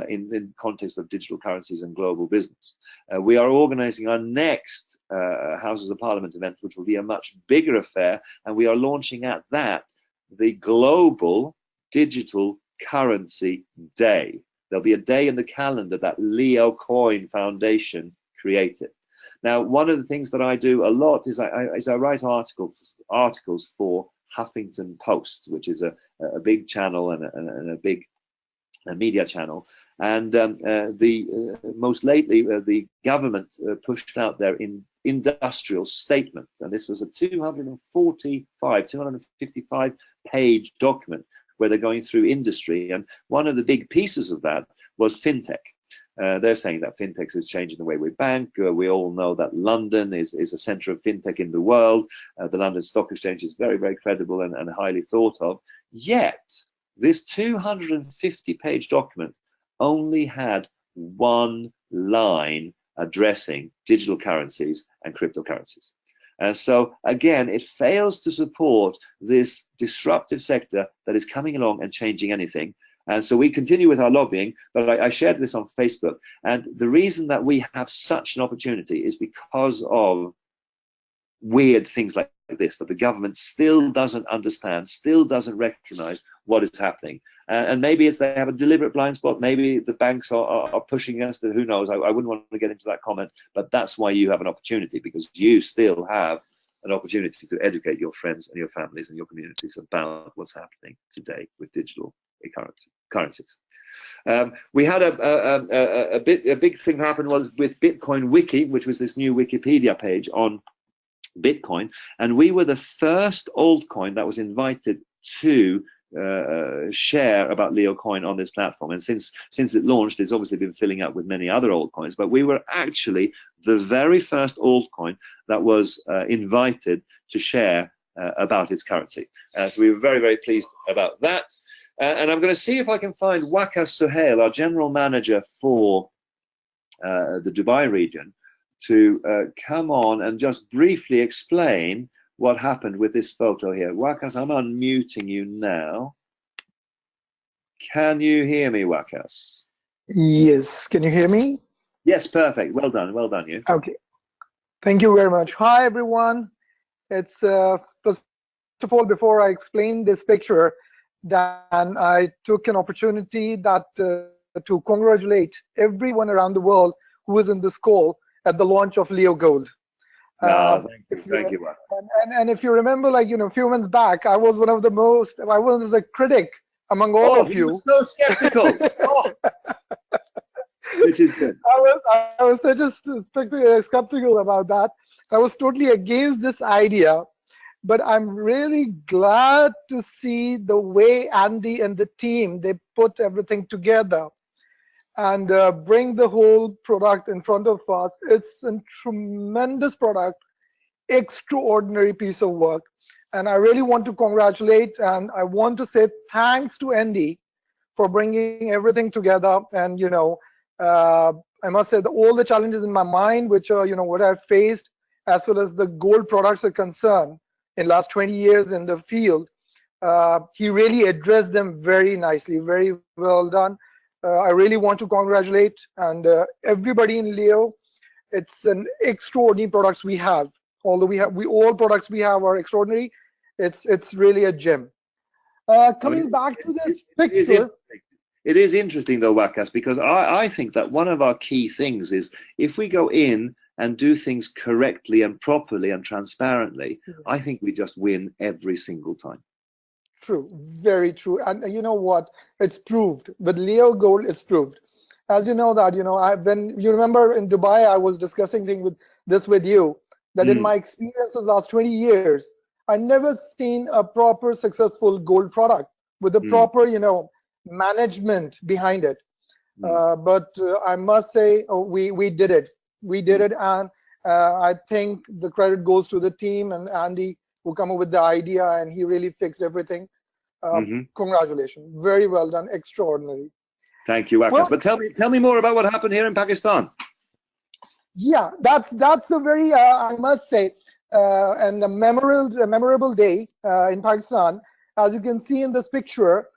in the context of digital currencies and global business. We are organizing our next Houses of Parliament event, which will be a much bigger affair, and we are launching at that the Global Digital Currency Day. There'll be a day in the calendar that Leo Coin Foundation created. Now, one of the things that I do a lot is I write articles for Huffington Post, which is a big channel and a big media channel. And most lately, the government pushed out their industrial statement, and this was a 255 page document where they're going through industry, and one of the big pieces of that was fintech. They're saying that fintech is changing the way we bank. We all know that London is a center of fintech in the world. The London Stock Exchange is very, very credible and highly thought of. Yet, this 250 page document only had one line addressing digital currencies and cryptocurrencies. And so, again, it fails to support this disruptive sector that is coming along and changing anything. And so we continue with our lobbying, but I shared this on Facebook. And the reason that we have such an opportunity is because of weird things like this, that the government still doesn't understand, still doesn't recognize what is happening. And maybe it's they have a deliberate blind spot. Maybe the banks are pushing us. Who knows? I wouldn't want to get into that comment, but that's why you have an opportunity, because you still have an opportunity to educate your friends and your families and your communities about what's happening today with digital currencies. We had a big thing happen was with Bitcoin Wiki, which was this new Wikipedia page on Bitcoin, and we were the first altcoin that was invited to share about Leo coin on this platform. And since it launched, it's obviously been filling up with many other altcoins, but we were actually the very first altcoin that was invited to share about its currency. So we were very, very pleased about that. And I'm going to see if I can find Waqas Suhail, our general manager for the Dubai region, to come on and just briefly explain what happened with this photo here. Waqas, I'm unmuting you now. Can you hear me, Waqas? Yes, can you hear me? Yes, perfect. Well done you. Okay, thank you very much. Hi everyone. It's first of all, before I explain this picture, Dan, I took an opportunity that to congratulate everyone around the world who was in this call at the launch of Leo Gold. Thank you. And if you remember, like, a few months back, I was one of the most, I was a critic among all of you. So skeptical. Which is good. I was such a skeptical about that. I was totally against this idea, but I'm really glad to see the way Andy and the team, they put everything together and bring the whole product in front of us. It's a tremendous product, extraordinary piece of work. And I really want to congratulate, and I want to say thanks to Andy for bringing everything together. And, I must say that all the challenges in my mind, which are, what I've faced, as well as the gold products are concerned in last 20 years in the field, he really addressed them very nicely, very well done. I really want to congratulate and everybody in Leo. It's an extraordinary products we have. Although all products we have are extraordinary, it's really a gem. Coming back to this picture. It is interesting though, Waqas, because I think that one of our key things is if we go in and do things correctly and properly and transparently, I think we just win every single time. True, very true. And you know what? It's proved. With Leo Gold, it's proved. As you know that, when you remember in Dubai, I was discussing this with you, that in my experience of the last 20 years, I never seen a proper successful gold product with the proper, management behind it. But I must say, we did it. We did it, and I think the credit goes to the team and Andy, who come up with the idea, and he really fixed everything. Congratulations, very well done, extraordinary. Thank you, Waqas. Well, but tell me more about what happened here in Pakistan. Yeah, that's a very I must say, and a memorable day in Pakistan. As you can see in this picture,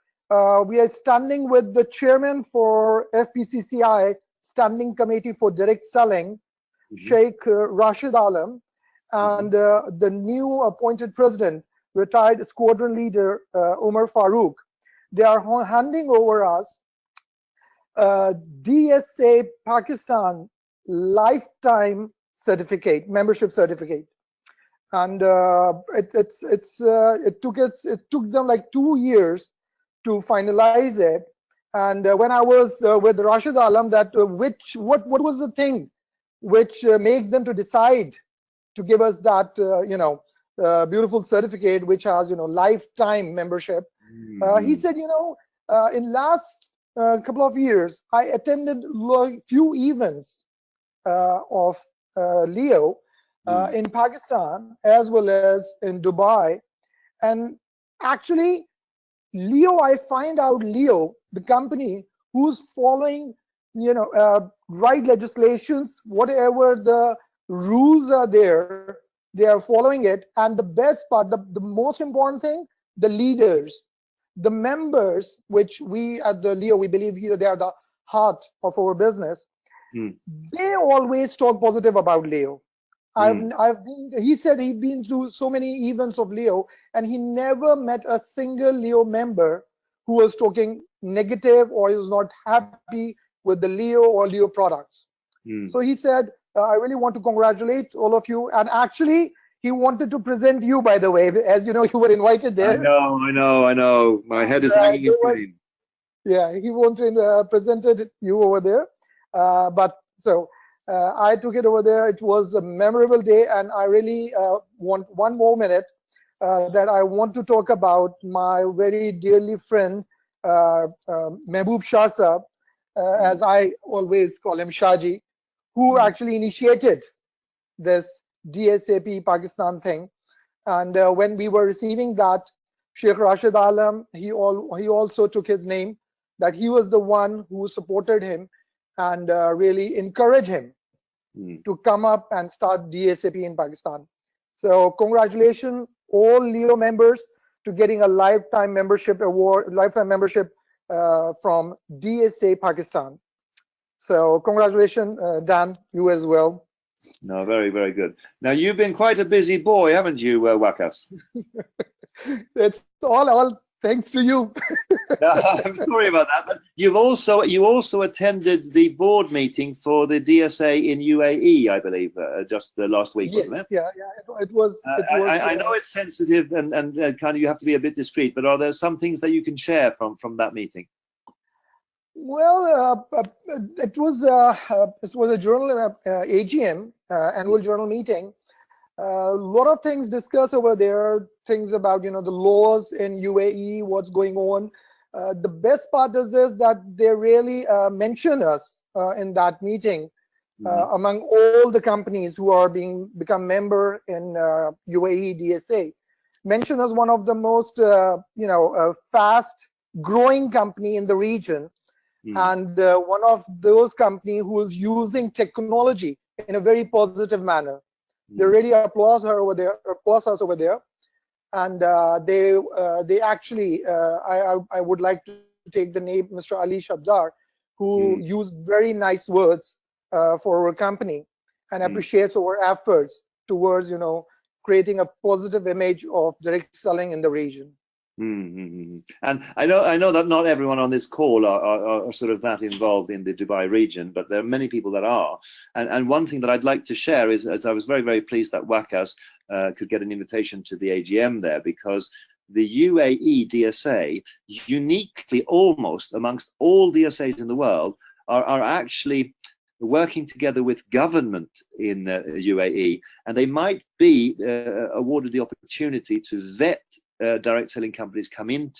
we are standing with the chairman for FPCCI Standing Committee for Direct Selling, Sheikh Rashid Alam, and the new appointed president, retired squadron leader Umar Farooq. They are handing over us DSA Pakistan lifetime certificate, membership certificate. and it took them like 2 years to finalize it. And when I was with Rashid Alam, that what was the thing which makes them to decide to give us that beautiful certificate which has lifetime membership. He said, in last couple of years I attended few events of Leo in Pakistan as well as in Dubai, and actually Leo, I find out Leo, the company who's following, right legislations, whatever the rules are there, they are following it. And the best part, the most important thing, the leaders, the members, which we at the Leo, we believe here they are the heart of our business. They always talk positive about Leo. He said he'd been to so many events of Leo and he never met a single Leo member who was talking negative or is not happy with the Leo or Leo products. So he said, I really want to congratulate all of you. And actually, he wanted to present you, by the way, as you know, you were invited there. I know. My head is hanging in flame. Yeah, he wanted presented you over there. I took it over there. It was a memorable day, and I really want one more minute that I want to talk about my very dearly friend Mehboob Shah Sahab, as I always call him Shahji, who actually initiated this DSAP Pakistan thing. And when we were receiving that, Sheikh Rashid Alam, he also took his name, that he was the one who supported him and really encouraged him to come up and start DSAP in Pakistan. So congratulations all Leo members to getting a lifetime membership from DSA Pakistan. So congratulations, Dan, you as well. No, very, very good. Now you've been quite a busy boy, haven't you, Waqas? It's all thanks to you. I'm sorry about that, but you also attended the board meeting for the DSA in UAE, I believe, just last week, yes, wasn't it? Yeah. It was. I know it's sensitive and kind of you have to be a bit discreet, but are there some things that you can share from that meeting? Well, it was a journal AGM, annual journal meeting. A lot of things discussed over there, things about the laws in UAE, what's going on. The best part is this, that they really mention us in that meeting among all the companies who are become member in UAE DSA. Mention as one of the most fast growing company in the region, and one of those companies who is using technology in a very positive manner. They really applaud us over there, and they actually I would like to take the name Mr. Ali Shabdar, who used very nice words for our company and appreciates our efforts towards creating a positive image of direct selling in the region. And I know that not everyone on this call are sort of that involved in the Dubai region, but there are many people that are. And one thing that I'd like to share is, as I was very, very pleased that Waqas could get an invitation to the AGM there, because the UAE DSA, uniquely almost amongst all DSAs in the world, are actually working together with government in UAE, and they might be awarded the opportunity to vet direct selling companies coming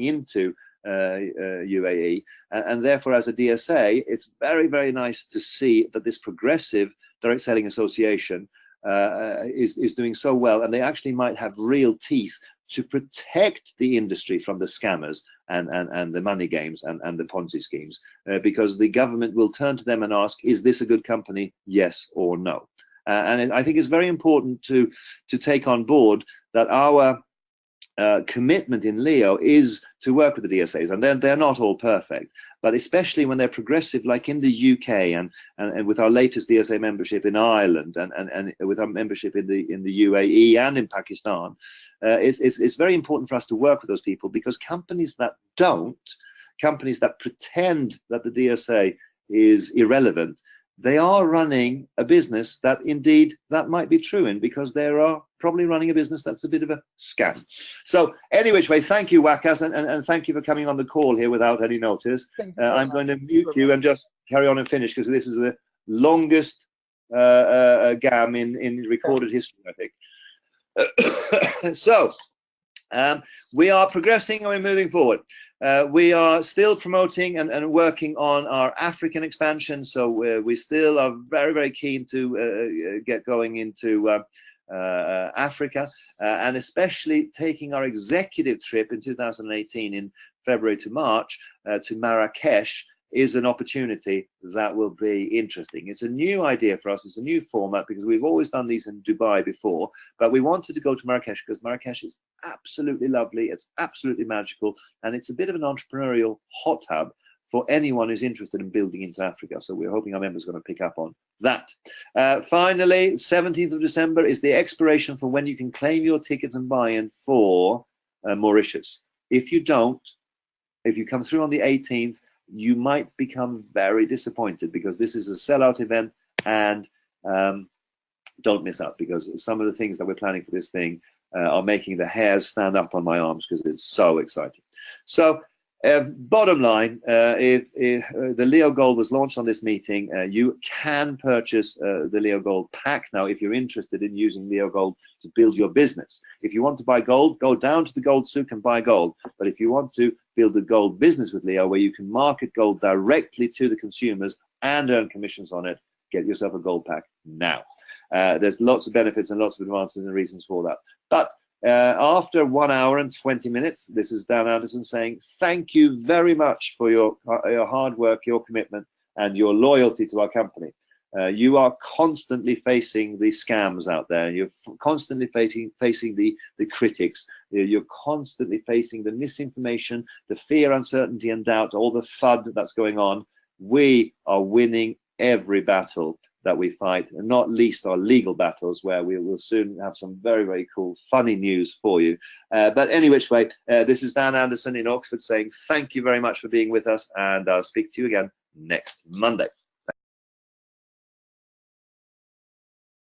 into UAE, and therefore as a DSA it's very, very nice to see that this progressive direct selling association is doing so well, and they actually might have real teeth to protect the industry from the scammers and the money games and the Ponzi schemes, because the government will turn to them and ask, is this a good company, yes or no? And I think it's very important to take on board that our commitment in Leo is to work with the DSAs, and they're not all perfect, but especially when they're progressive, like in the UK and with our latest DSA membership in Ireland and with our membership in the UAE and in Pakistan, it's very important for us to work with those people, because companies that pretend that the DSA is irrelevant, they are running a business that indeed that might be true in, because they are probably running a business that's a bit of a scam. So any which way, thank you, Wakas, and thank you for coming on the call here without any notice. I'm going to mute you and just carry on and finish, because this is the longest GAM in recorded history, I think. So we are progressing and we're moving forward. We are still promoting and working on our African expansion, so we still are very, very keen to get going into Africa, and especially taking our executive trip in 2018 in February to March to Marrakesh is an opportunity that will be interesting. It's a new idea for us. It's a new format, because we've always done these in Dubai before, but we wanted to go to Marrakesh because Marrakesh is absolutely lovely. It's absolutely magical, and it's a bit of an entrepreneurial hot hub for anyone who's interested in building into Africa. So we're hoping our members are going to pick up on that. Finally, 17th of December is the expiration for when you can claim your tickets and buy-in for Mauritius. If you don't, if you come through on the 18th, you might become very disappointed, because this is a sellout event, and don't miss out, because some of the things that we're planning for this thing are making the hairs stand up on my arms, because it's so exciting. So bottom line, if the Leo Gold was launched on this meeting, you can purchase the Leo Gold pack now if you're interested in using Leo Gold to build your business. If you want to buy gold, go down to the gold souk and buy gold. But if you want to build a gold business with Leo, where you can market gold directly to the consumers and earn commissions on it, get yourself a gold pack now. There's lots of benefits and lots of advantages and reasons for that. But after 1 hour and 20 minutes, this is Dan Anderson saying thank you very much for your hard work, your commitment, and your loyalty to our company. You are constantly facing the scams out there. You're constantly facing the critics. You're constantly facing the misinformation, the fear, uncertainty, and doubt, all the FUD that's going on. We are winning every battle that we fight, and not least our legal battles, where we will soon have some very, very cool, funny news for you. But any which way, this is Dan Anderson in Oxford saying thank you very much for being with us, and I'll speak to you again next Monday.